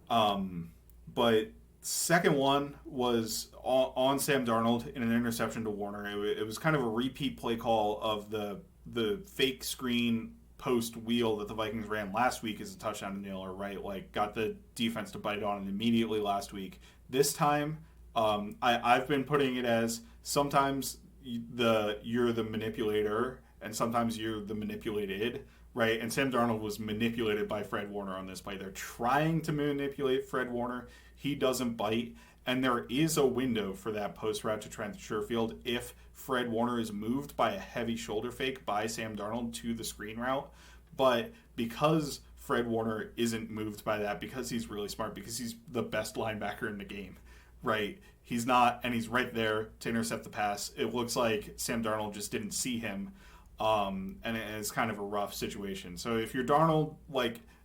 But second one was on Sam Darnold in an interception to Warner. It was kind of a repeat play call of the fake screen post wheel that the Vikings ran last week as a touchdown to Naylor, right? Like got the defense to bite on it immediately last week. This time, I've been putting it as sometimes you're the manipulator and sometimes you're the manipulated, right? And Sam Darnold was manipulated by Fred Warner on this play. They're trying to manipulate Fred Warner. He doesn't bite. And there is a window for that post route to Trent Sherfield if Fred Warner is moved by a heavy shoulder fake by Sam Darnold to the screen route. But because Fred Warner isn't moved by that, because he's really smart, because he's the best linebacker in the game, right? He's not, and he's right there to intercept the pass. It looks like Sam Darnold just didn't see him, and it's kind of a rough situation. So if you're Darnold,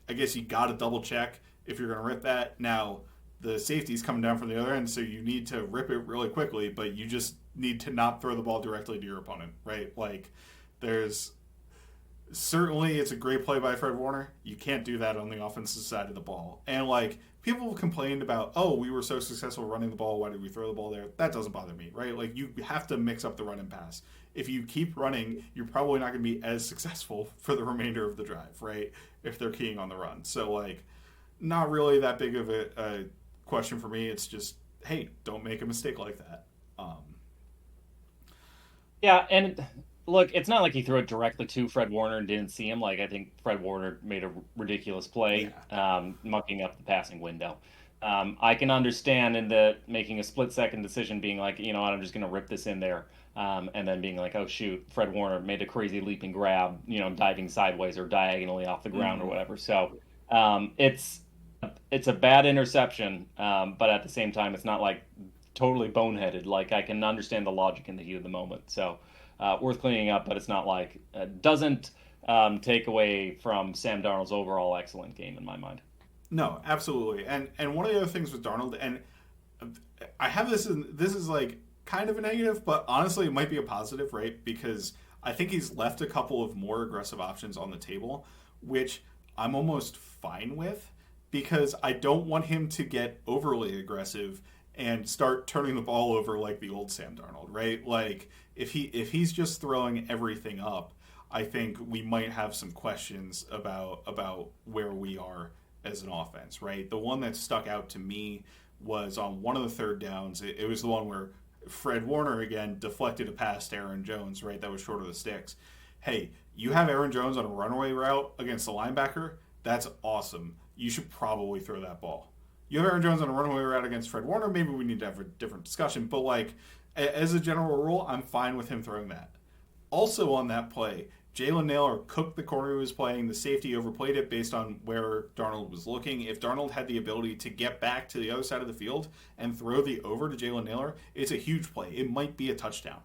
I guess you got to double check if you're going to rip that. Now, the safety's coming down from the other end, so you need to rip it really quickly, but you just need to not throw the ball directly to your opponent, right? There's certainly it's a great play by Fred Warner. You can't do that on the offensive side of the ball. And people complained about, oh, we were so successful running the ball, why did we throw the ball there? That doesn't bother me, right? You have to mix up the run and pass. If you keep running, you're probably not going to be as successful for the remainder of the drive, right? If they're keying on the run. So not really that big of a question for me. It's just hey, don't make a mistake like that. Yeah, and look, it's not like he threw it directly to Fred Warner and didn't see him. Like I think Fred Warner made a ridiculous play, Yeah. mucking up the passing window. I can understand in the making a split-second decision, being like, you know what, I'm just going to rip this in there, and then being like, oh shoot, Fred Warner made a crazy leaping grab, diving sideways or diagonally off the ground or Mm-hmm. whatever. So it's a bad interception, but at the same time, it's not like totally boneheaded. Like I can understand the logic in the heat of the moment. So worth cleaning up, but it's not like doesn't take away from Sam Darnold's overall excellent game in my mind. No, absolutely. And one of the other things with Darnold, and I have this is like kind of a negative, but honestly it might be a positive, right? Because I think he's left a couple of more aggressive options on the table, which I'm almost fine with because I don't want him to get overly aggressive and start turning the ball over like the old Sam Darnold, right? Like if he's just throwing everything up, I think we might have some questions about where we are as an offense, right? The one that stuck out to me was on one of the third downs. It was the one where Fred Warner again deflected a pass to Aaron Jones, right? That was short of the sticks. Hey, you have Aaron Jones on a runaway route against the linebacker. That's awesome. You should probably throw that ball. You have Aaron Jones on a runaway route against Fred Warner. Maybe we need to have a different discussion. But like, as a general rule, I'm fine with him throwing that. Also on that play, Jalen Nailor cooked the corner he was playing. The safety overplayed it based on where Darnold was looking. If Darnold had the ability to get back to the other side of the field and throw the over to Jalen Nailor, it's a huge play. It might be a touchdown.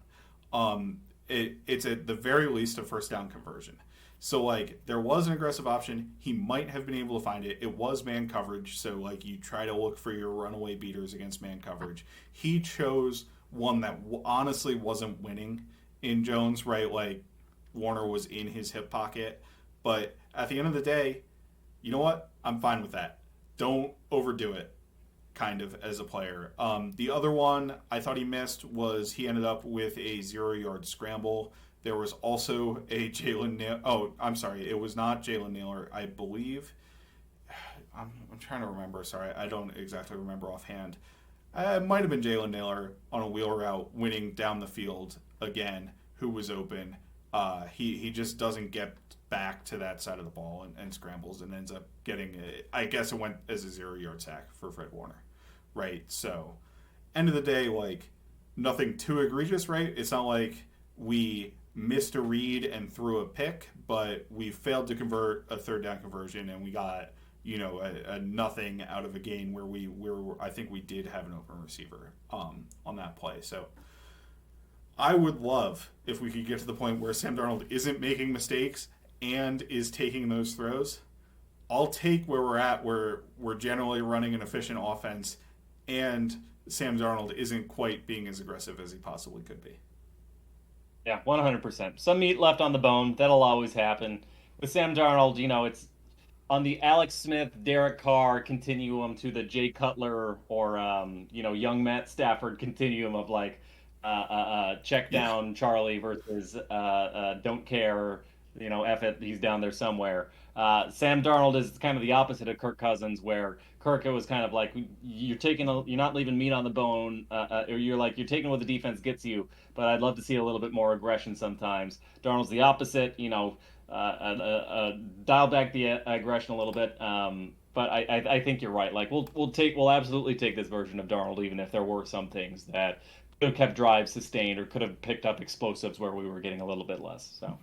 It's at the very least a first down conversion. So like there was an aggressive option. He might have been able to find it. It was man coverage. So like you try to look for your runaway beaters against man coverage. He chose one that honestly wasn't winning in Jones, right? Like Warner was in his hip pocket. But at the end of the day, you know what? I'm fine with that. Don't overdo it, kind of, as a player. The other one I thought he missed was he ended up with a 0 yard scramble. There was also a Jalen Nailor. Oh, I'm sorry. It was not Jalen Nailor, I believe. I'm trying to remember. Sorry, I don't exactly remember offhand. It might have been Jalen Nailor on a wheel route winning down the field again, who was open. He just doesn't get back to that side of the ball and scrambles and ends up getting, I guess it went as a 0 yard sack for Fred Warner, right? So, end of the day, like, nothing too egregious, right? It's not like we missed a read and threw a pick, but we failed to convert a third down conversion and we got a nothing out of a game where I think we did have an open receiver on that play. So I would love if we could get to the point where Sam Darnold isn't making mistakes and is taking those throws. I'll take where we're at, where we're generally running an efficient offense, and Sam Darnold isn't quite being as aggressive as he possibly could be. Yeah, 100%. Some meat left on the bone. That'll always happen. With Sam Darnold, it's on the Alex Smith, Derek Carr continuum to the Jay Cutler or young Matt Stafford continuum of like check Yeah. down Charlie versus don't care, F it, he's down there somewhere. Sam Darnold is kind of the opposite of Kirk Cousins, where Kirk was kind of like you're not leaving meat on the bone, or you're taking what the defense gets you. But I'd love to see a little bit more aggression sometimes. Darnold's the opposite, dial back the aggression a little bit. But I think you're right. Like we'll absolutely take this version of Darnold, even if there were some things that could have kept drives sustained or could have picked up explosives where we were getting a little bit less. So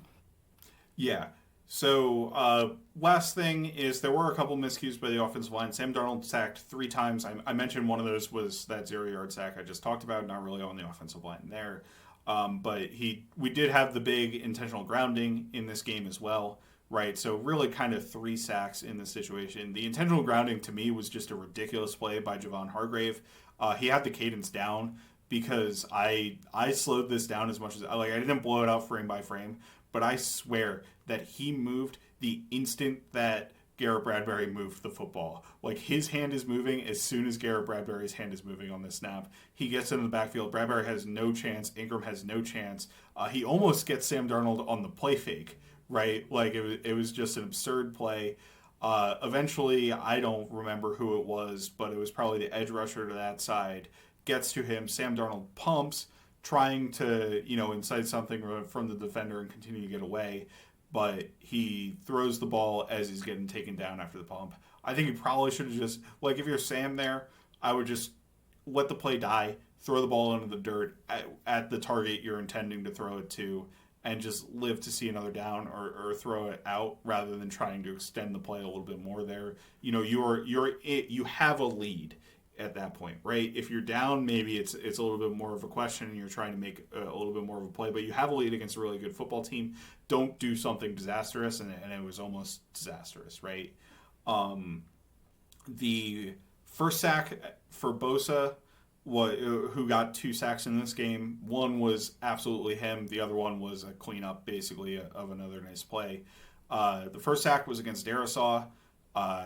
Yeah. So, last thing is there were a couple miscues by the offensive line. Sam Darnold sacked 3 times. I mentioned one of those was that 0 yard sack I just talked about, not really on the offensive line there. But we did have the big intentional grounding in this game as well, right? So, really kind of 3 sacks in this situation. The intentional grounding to me was just a ridiculous play by Javon Hargrave. He had the cadence down because I slowed this down as much as I didn't blow it out frame by frame, but I swear that he moved the instant that Garrett Bradbury moved the football. Like his hand is moving as soon as Garrett Bradbury's hand is moving on this snap. He gets into the backfield. Bradbury has no chance. Ingram has no chance. He almost gets Sam Darnold on the play fake, right? Like it was just an absurd play. Eventually, I don't remember who it was, but it was probably the edge rusher to that side. Gets to him. Sam Darnold pumps, trying to, incite something from the defender and continue to get away. But he throws the ball as he's getting taken down after the pump. I think he probably should have just, like, if you're Sam there, I would just let the play die, throw the ball into the dirt at the target you're intending to throw it to, and just live to see another down or throw it out rather than trying to extend the play a little bit more there. You have a lead at that point, right? If you're down, maybe it's a little bit more of a question and you're trying to make a little bit more of a play, but you have a lead against a really good football team. Don't do something disastrous, and it was almost disastrous, right? The first sack for Bosa, who got 2 sacks in this game. One was absolutely him. The other one was a cleanup, basically, of another nice play. The first sack was against Darisaw.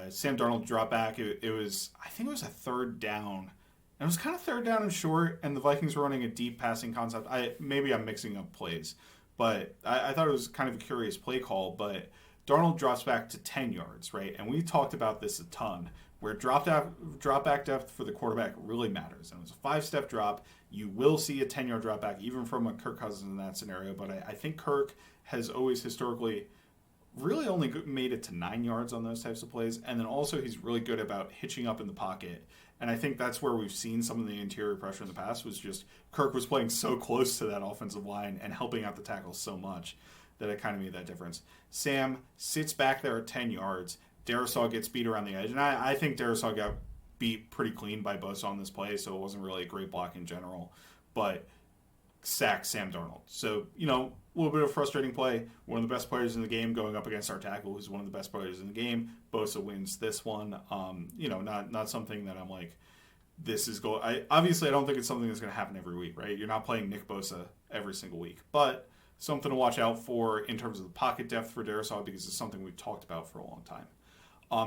Sam Darnold dropped back. It was, I think it was a third down. And it was kind of third down and short, and the Vikings were running a deep passing concept. Maybe I'm mixing up plays, but I thought it was kind of a curious play call. But Darnold drops back to 10 yards, right? And we talked about this a ton, where drop back depth for the quarterback really matters. And it was a 5-step drop. You will see a 10-yard drop back, even from a Kirk Cousins in that scenario. But I think Kirk has always historically really only made it to 9 yards on those types of plays. And then also he's really good about hitching up in the pocket. And I think that's where we've seen some of the interior pressure in the past, was just Kirk was playing so close to that offensive line and helping out the tackles so much that it kind of made that difference. Sam sits back there at 10 yards. Darisaw gets beat around the edge. And I think Darisaw got beat pretty clean by Bosa on this play, so it wasn't really a great block in general. But sacks Sam Darnold. So, a little bit of a frustrating play. One of the best players in the game going up against our tackle, who's one of the best players in the game. Bosa wins this one. Not something that I'm like, this is goal. Obviously, I don't think it's something that's going to happen every week, right? You're not playing Nick Bosa every single week. But something to watch out for in terms of the pocket depth for Darisaw, because it's something we've talked about for a long time.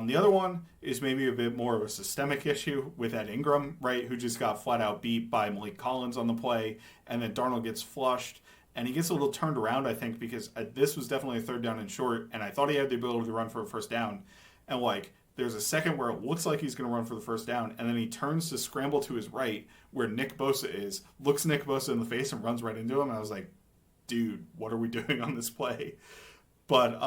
The other one is maybe a bit more of a systemic issue with Ed Ingram, right, who just got flat out beat by Malik Collins on the play, and then Darnold gets flushed, and he gets a little turned around, I think, because this was definitely a third down and short, and I thought he had the ability to run for a first down, and there's a second where it looks like he's going to run for the first down, and then he turns to scramble to his right, where Nick Bosa is, looks Nick Bosa in the face and runs right into him, and I was like, dude, what are we doing on this play? But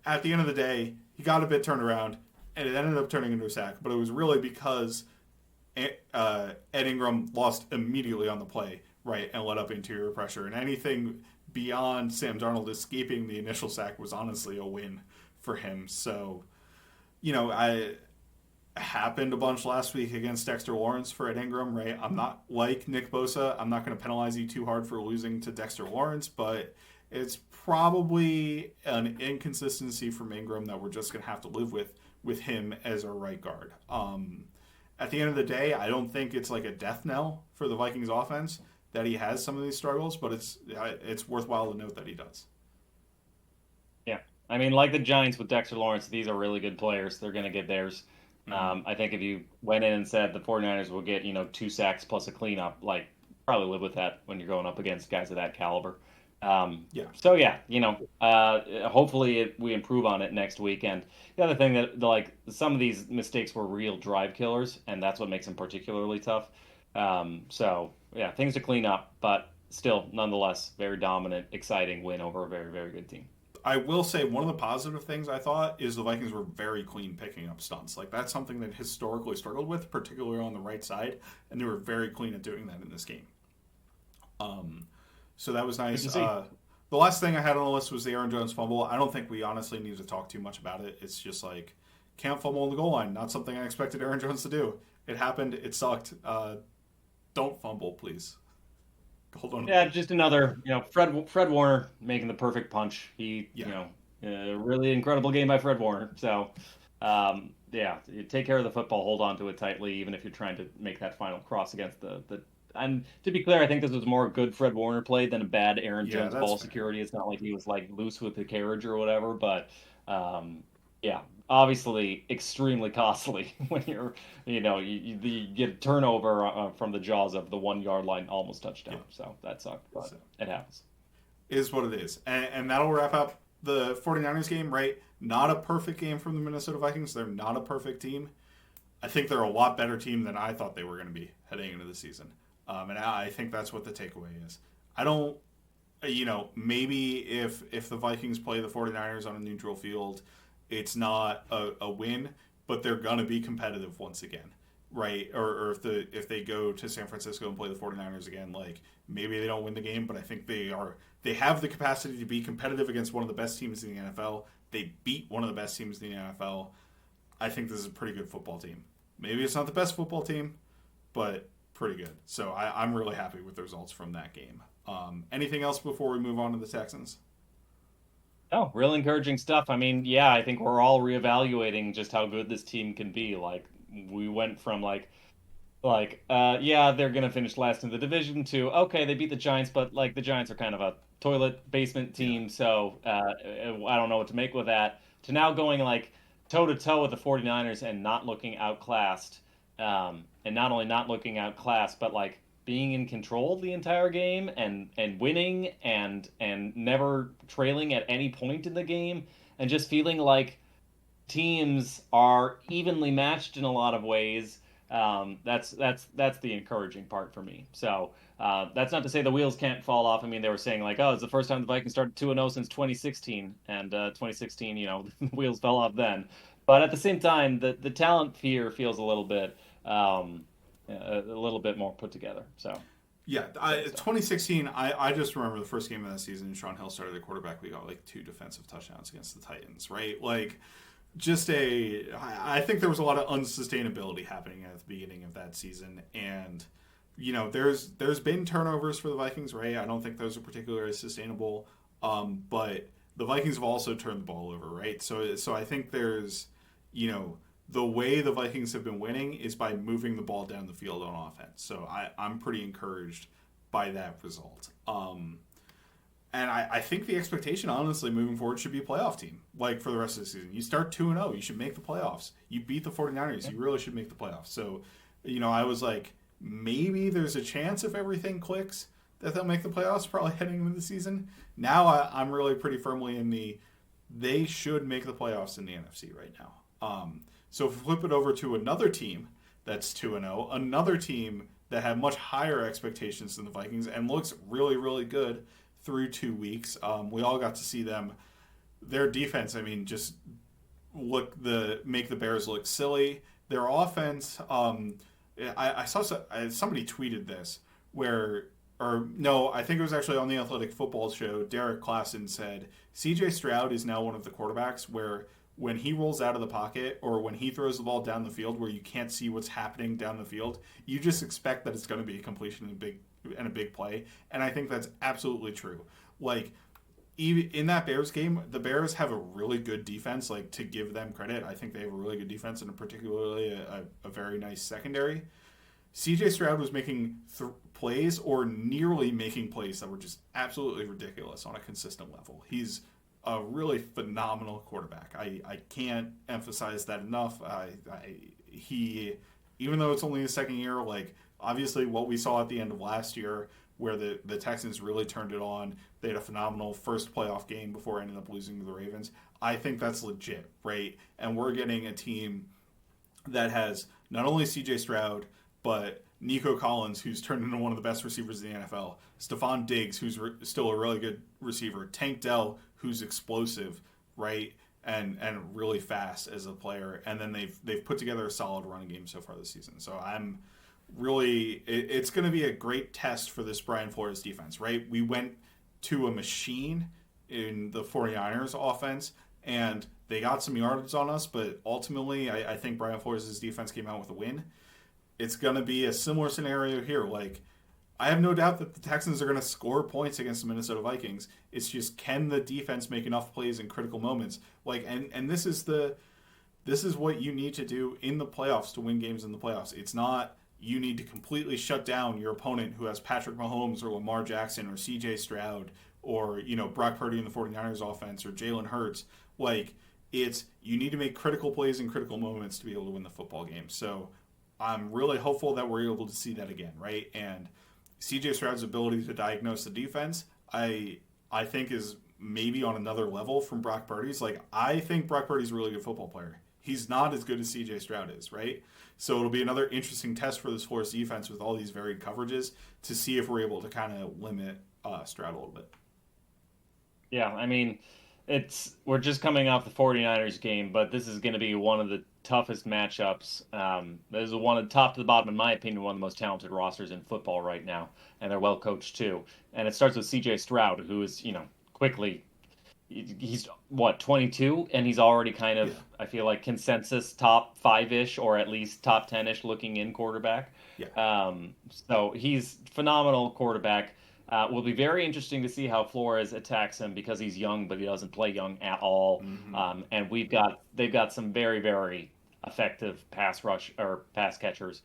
at the end of the day, he got a bit turned around, and it ended up turning into a sack. But it was really because Ed Ingram lost immediately on the play, right, and let up interior pressure. And anything beyond Sam Darnold escaping the initial sack was honestly a win for him. So, I happened a bunch last week against Dexter Lawrence for Ed Ingram, right? I'm not like Nick Bosa. I'm not going to penalize you too hard for losing to Dexter Lawrence, but it's probably an inconsistency from Ingram that we're just going to have to live with him as our right guard. At the end of the day, I don't think it's like a death knell for the Vikings offense that he has some of these struggles, but it's worthwhile to note that he does. Yeah. I mean, like the Giants with Dexter Lawrence, these are really good players. They're going to get theirs. I think if you went in and said the 49ers will get, 2 sacks plus a cleanup, probably live with that when you're going up against guys of that caliber. So hopefully we improve on it next week. And the other thing that some of these mistakes were real drive killers, and that's what makes them particularly tough. Things to clean up, but still, nonetheless, very dominant, exciting win over a very, very good team. I will say one of the positive things I thought is the Vikings were very clean picking up stunts. That's something that historically struggled with, particularly on the right side, and they were very clean at doing that in this game. So that was nice. The last thing I had on the list was the Aaron Jones fumble. I don't think we honestly need to talk too much about it. It's just can't fumble on the goal line. Not something I expected Aaron Jones to do. It happened. It sucked. Don't fumble, please. Hold on. Yeah, just another, Fred Warner making the perfect punch. Really incredible game by Fred Warner. So, you take care of the football, hold on to it tightly, even if you're trying to make that final cross against the. And to be clear, I think this was more a good Fred Warner play than a bad Aaron Jones ball security. It's not like he was loose with the carriage or whatever, but obviously extremely costly when you get turnover from the jaws of the 1 yard line, almost touchdown. Yeah. So that sucked, but it happens. Is what it is. And that'll wrap up the 49ers game, right? Not a perfect game from the Minnesota Vikings. They're not a perfect team. I think they're a lot better team than I thought they were going to be heading into the season. And I think that's what the takeaway is. I don't, maybe if the Vikings play the 49ers on a neutral field, it's not a win, but they're going to be competitive once again, right? Or if they go to San Francisco and play the 49ers again, like maybe they don't win the game, but I think they have the capacity to be competitive against one of the best teams in the NFL. They beat one of the best teams in the NFL. I think this is a pretty good football team. Maybe it's not the best football team, but pretty good. So I'm really happy with the results from that game. Anything else before we move on to the Texans? Oh, real encouraging stuff. I mean, yeah, I think we're all reevaluating just how good this team can be. Like we went from yeah, they're gonna finish last in the division to okay, they beat the Giants, but like the Giants are kind of a toilet basement Yeah. team, so I don't know what to make with that. To now going like toe to toe with the 49ers and not looking outclassed, and not only not looking outclassed, but like being in control the entire game and winning and never trailing at any point in the game, and just feeling like teams are evenly matched in a lot of ways. That's the encouraging part for me. So that's not to say the wheels can't fall off. I mean, they were saying like, oh, it's the first time the Vikings started 2-0 since 2016, and 2016, the wheels fell off then. But at the same time, the talent here feels a little bit more put together. So Yeah, good stuff. 2016, I just remember the first game of that season, Sean Hill started the quarterback. We got like 2 defensive touchdowns against the Titans, right? Like, I think there was a lot of unsustainability happening at the beginning of that season. And, there's been turnovers for the Vikings, right? I don't think those are particularly sustainable. But the Vikings have also turned the ball over, right? So I think there's, the way the Vikings have been winning is by moving the ball down the field on offense. So I'm pretty encouraged by that result. And I think the expectation, honestly, moving forward should be a playoff team. Like, for the rest of the season. You start 2-0, you should make the playoffs. You beat the 49ers, you really should make the playoffs. So, I was like, maybe there's a chance if everything clicks that they'll make the playoffs probably heading into the season. Now I'm really pretty firmly in they should make the playoffs in the NFC right now. So if we flip it over to another team that's 2-0, another team that had much higher expectations than the Vikings and looks really, really good through 2 weeks. We all got to see them. Their defense, I mean, just make the Bears look silly. Their offense, I saw somebody tweeted this I think it was actually on the Athletic Football Show. Derek Klassen said C.J. Stroud is now one of the quarterbacks where when he rolls out of the pocket or when he throws the ball down the field where you can't see what's happening down the field, you just expect that it's going to be a completion and a big play. And I think that's absolutely true. Like, even in that Bears game, the Bears have a really good defense. Like, to give them credit, I think they have a really good defense and particularly a very nice secondary. CJ Stroud was making plays or nearly making plays that were just absolutely ridiculous on a consistent level. He's a really phenomenal quarterback. I can't emphasize that enough. He, even though it's only his second year, like, obviously what we saw at the end of last year where the Texans really turned it on. They had a phenomenal first playoff game before ending up losing to the Ravens. I think that's legit, right? And we're getting a team that has not only CJ Stroud, but Nico Collins, who's turned into one of the best receivers in the NFL, Stephon Diggs, who's still a really good receiver, Tank Dell, who's explosive, right, and really fast as a player, and then they've put together a solid running game so far this season. So I'm really, it's going to be a great test for this Brian Flores defense, right? We went to a machine in the 49ers offense, and they got some yards on us, but ultimately I think Brian Flores' defense came out with a win. It's going to be a similar scenario here. Like, I have no doubt that the Texans are going to score points against the Minnesota Vikings. It's just, can the defense make enough plays in critical moments? Like, and this is what you need to do in the playoffs to win games in the playoffs. It's not you need to completely shut down your opponent who has Patrick Mahomes or Lamar Jackson or C.J. Stroud or Brock Purdy in the 49ers offense or Jalen Hurts. Like, it's you need to make critical plays in critical moments to be able to win the football game. So I'm really hopeful that we're able to see that again, right? And C.J. Stroud's ability to diagnose the defense, I think is maybe on another level from Brock Purdy's. Like, I think Brock Purdy's a really good football player. He's not as good as CJ Stroud is, right? So it'll be another interesting test for this Flores defense with all these varied coverages to see if we're able to kind of limit Stroud a little bit. Yeah, I mean, we're just coming off the 49ers game, but this is going to be one of the toughest matchups. This is one of the top to the bottom, in my opinion, one of the most talented rosters in football right now, and they're well coached too. And it starts with CJ Stroud, who is, quickly he's what 22, and he's already kind Yeah, of, I feel like, consensus top 5-ish or at least top 10-ish looking in quarterback. yeah, So he's phenomenal quarterback. Will be very interesting to see how Flores attacks him because he's young, but he doesn't play young at all. hmm And they've got some very, very effective pass rush or pass catchers.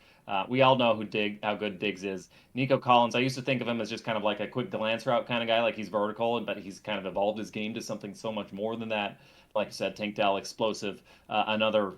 We all know how good Diggs is. Nico Collins, I used to think of him as just kind of like a quick glance route kind of guy, like he's vertical, but he's kind of evolved his game to something so much more than that. Like you said, Tank Dell, explosive, another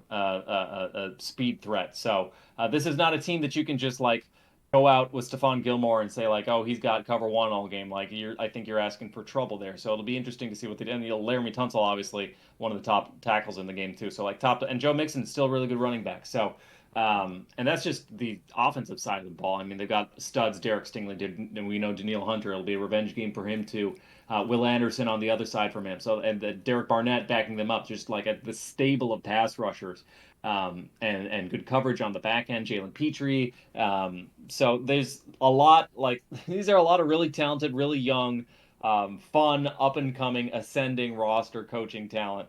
speed threat. So this is not a team that you can just like go out with Stephon Gilmore and say like, oh, he's got cover one all game. Like I think you're asking for trouble there. So it'll be interesting to see what they do. And Laramie Tunsil, obviously one of the top tackles in the game too. So like and Joe Mixon's still a really good running back. So and that's just the offensive side of the ball. I mean, they've got studs. Derek Stingley did, and we know Danielle Hunter. It'll be a revenge game for him too. Will Anderson on the other side from him. So and Derek Barnett backing them up, just like the stable of pass rushers. And good coverage on the back end, Jalen Petrie. So there's a lot, like these are a lot of really talented, really young, fun, up and coming, ascending roster coaching talent.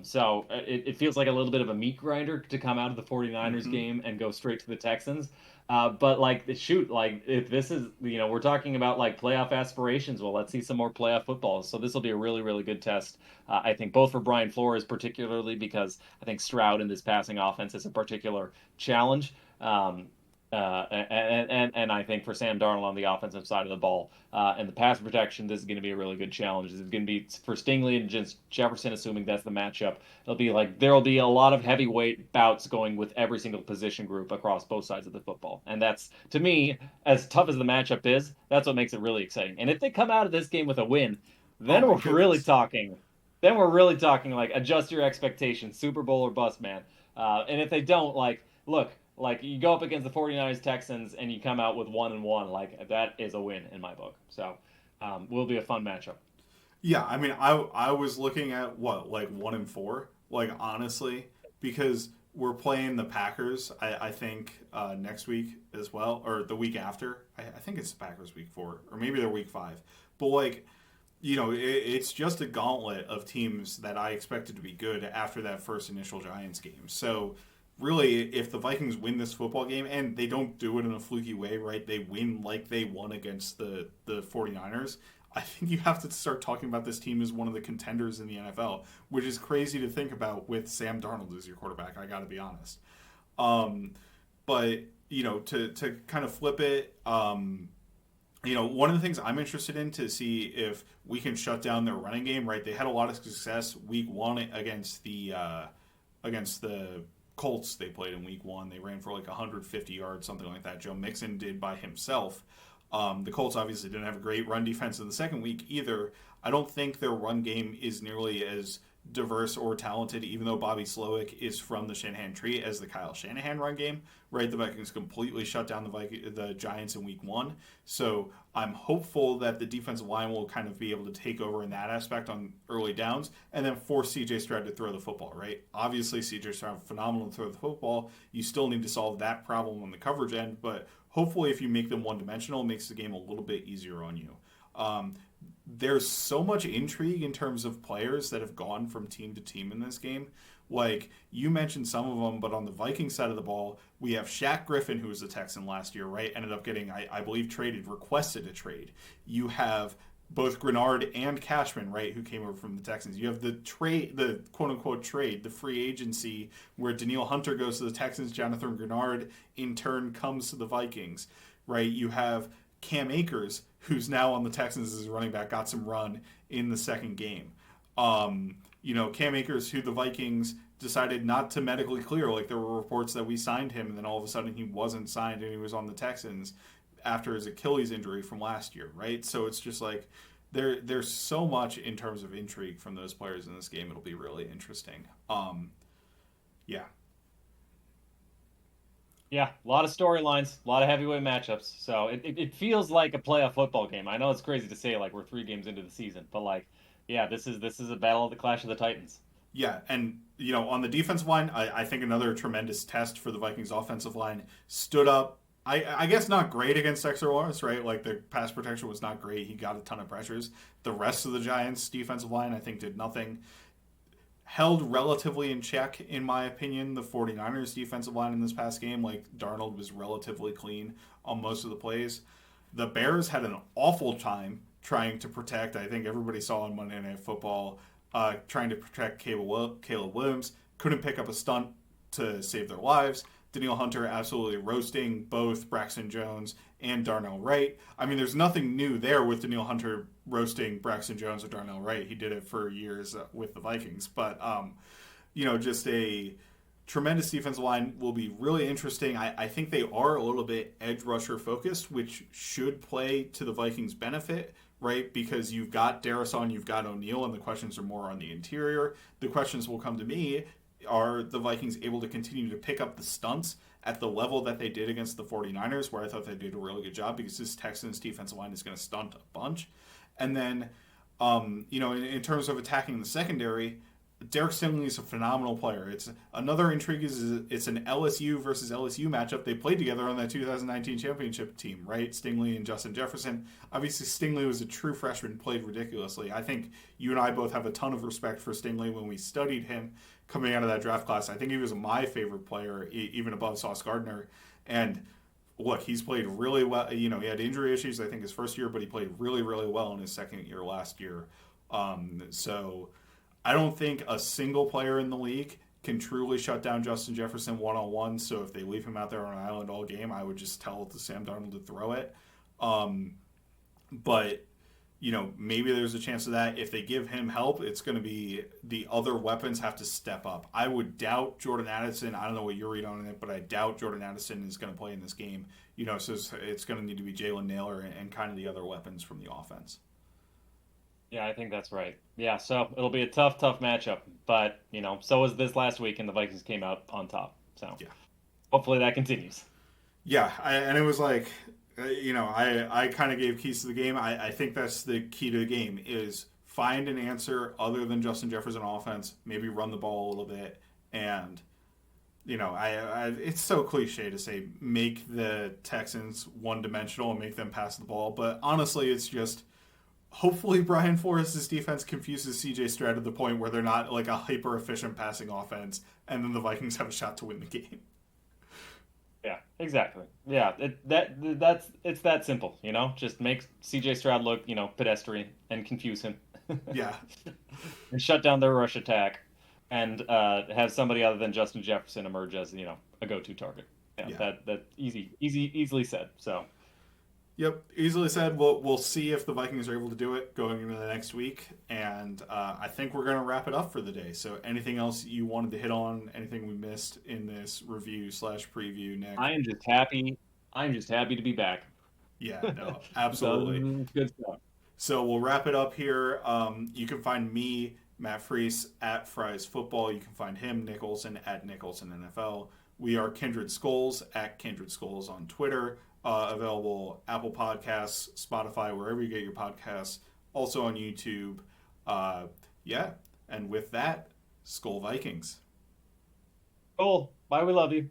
So it feels like a little bit of a meat grinder to come out of the 49ers hmm game and go straight to the Texans. But like, shoot, like if this is, we're talking about like playoff aspirations. Well, let's see some more playoff football. So this will be a really, really good test. I think both for Brian Flores, particularly because I think Stroud in this passing offense is a particular challenge. And I think for Sam Darnold on the offensive side of the ball and the pass protection, this is going to be a really good challenge. This is going to be for Stingley and just Jefferson, assuming that's the matchup. It'll be like there will be a lot of heavyweight bouts going with every single position group across both sides of the football, and that's to me, as tough as the matchup is, that's what makes it really exciting. And if they come out of this game with a win, Oh then my we're really goodness. talking. Then we're really talking like adjust your expectations, Super Bowl or bust, man. And if they don't, like, look, like you go up against the 49ers Texans and you come out with 1-1, like that is a win in my book. So will be a fun matchup. Yeah, I mean, I was looking at what, like 1-4, like honestly, because we're playing the Packers. I think next week as well, or the week after. I think it's the Packers week 4, or maybe they're week 5. But like, it's just a gauntlet of teams that I expected to be good after that first initial Giants game. So really, if the Vikings win this football game, and they don't do it in a fluky way, right? They win like they won against the 49ers. I think you have to start talking about this team as one of the contenders in the NFL, which is crazy to think about with Sam Darnold as your quarterback. I got to be honest. Um, but to kind of flip it, one of the things I'm interested in to see if we can shut down their running game. Right, they had a lot of success week 1 against the Colts. They played in week 1. They ran for like 150 yards, something like that. Joe Mixon did by himself. The Colts obviously didn't have a great run defense in the second week either. I don't think their run game is nearly as diverse or talented, even though Bobby Slowick is from the Shanahan tree, as the Kyle Shanahan run game. Right, the Vikings completely shut down the Giants in week 1. So I'm hopeful that the defensive line will kind of be able to take over in that aspect on early downs, and then force CJ Stroud to throw the football. Right, obviously CJ Stroud phenomenal to throw the football. You still need to solve that problem on the coverage end, but hopefully if you make them one dimensional, it makes the game a little bit easier on you. Um, there's so much intrigue in terms of players that have gone from team to team in this game. Like you mentioned some of them, but on the Viking side of the ball, we have Shaq Griffin, who was a Texan last year, right? Ended up getting, I believe, requested a trade. You have both Greenard and Cashman, right, who came over from the Texans. You have the trade, the quote unquote trade, the free agency, where Danielle Hunter goes to the Texans, Jonathan Greenard in turn comes to the Vikings, right? You have Cam Akers, who's now on the Texans as a running back, got some run in the second game. Cam Akers, who the Vikings decided not to medically clear. Like there were reports that we signed him, and then all of a sudden he wasn't signed, and he was on the Texans after his Achilles injury from last year, right? So it's just like there's so much in terms of intrigue from those players in this game. It'll be really interesting. Yeah. Yeah, a lot of storylines, a lot of heavyweight matchups. So it feels like a playoff football game. I know it's crazy to say like we're 3 games into the season, but like, yeah, this is a battle of the Clash of the Titans. Yeah, and on the defensive line, I think another tremendous test for the Vikings offensive line stood up. I guess not great against Dexter Lawrence, right? Like the pass protection was not great. He got a ton of pressures. The rest of the Giants' defensive line, I think, did nothing. Held relatively in check, in my opinion, the 49ers defensive line in this past game. Like Darnold was relatively clean on most of the plays. The Bears had an awful time trying to protect. I think everybody saw on Monday Night Football trying to protect Caleb Williams. Couldn't pick up a stunt to save their lives. Danielle Hunter absolutely roasting both Braxton Jones and Darnell Wright. I mean, there's nothing new there with Danielle Hunter roasting Braxton Jones or Darnell Wright. He did it for years with the Vikings. But, just a tremendous defensive line will be really interesting. I think they are a little bit edge rusher focused, which should play to the Vikings' benefit, right? Because you've got Darrison, you've got O'Neal, and the questions are more on the interior. The questions will come to me. Are the Vikings able to continue to pick up the stunts at the level that they did against the 49ers, where I thought they did a really good job, because this Texans defensive line is going to stunt a bunch. And then, in terms of attacking the secondary, Derek Stingley is a phenomenal player. It's another intrigue is it's an LSU versus LSU matchup. They played together on that 2019 championship team, right? Stingley and Justin Jefferson. Obviously, Stingley was a true freshman, played ridiculously. I think you and I both have a ton of respect for Stingley when we studied him coming out of that draft class. I think he was my favorite player, even above Sauce Gardner. And look, he's played really well. He had injury issues, I think, his first year, but he played really, really well in his second year last year. So I don't think a single player in the league can truly shut down Justin Jefferson one-on-one. So if they leave him out there on an island all game, I would just tell Sam Darnold to throw it. But maybe there's a chance of that. If they give him help, it's going to be the other weapons have to step up. I would doubt Jordan Addison. I don't know what you're reading on it, but I doubt Jordan Addison is going to play in this game. So it's going to need to be Jalen Nailor and kind of the other weapons from the offense. Yeah, I think that's right. Yeah, so it'll be a tough matchup. But, so was this last week, and the Vikings came out on top. So yeah, hopefully that continues. Yeah, and it was like, I kind of gave keys to the game. I think that's the key to the game is find an answer other than Justin Jefferson offense, maybe run the ball a little bit. And, it's so cliche to say make the Texans one-dimensional and make them pass the ball. But honestly, it's just hopefully Brian Flores' defense confuses C.J. Stroud to the point where they're not like a hyper-efficient passing offense, and then the Vikings have a shot to win the game. Yeah, exactly. Yeah, it's that simple, Just make C.J. Stroud look, pedestrian and confuse him. Yeah. And shut down their rush attack, and have somebody other than Justin Jefferson emerge as, a go-to target. Yeah. That easily said. So. Yep, easily said. We'll see if the Vikings are able to do it going into the next week, and I think we're going to wrap it up for the day. So anything else you wanted to hit on? Anything we missed in this review/preview, Nick? I'm just happy to be back. Yeah, no, absolutely. Good stuff. So we'll wrap it up here. You can find me, Matt Freese, at Fries Football. You can find him, Nick Olson, at Nick Olson NFL. We are Kindred Skulls, at Kindred Skulls on Twitter. Available Apple Podcasts, Spotify, wherever you get your podcasts. Also on YouTube. And with that, Skull Vikings. Skull. Bye, we love you.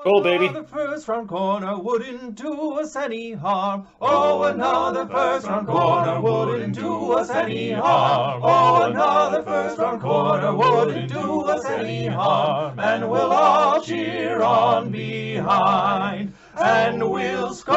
Skull, baby. The first round corner wouldn't do us any harm. Oh, another first round corner wouldn't do us any harm. Oh, another first round corner wouldn't do us any harm. And we'll all cheer on behind. And we'll score.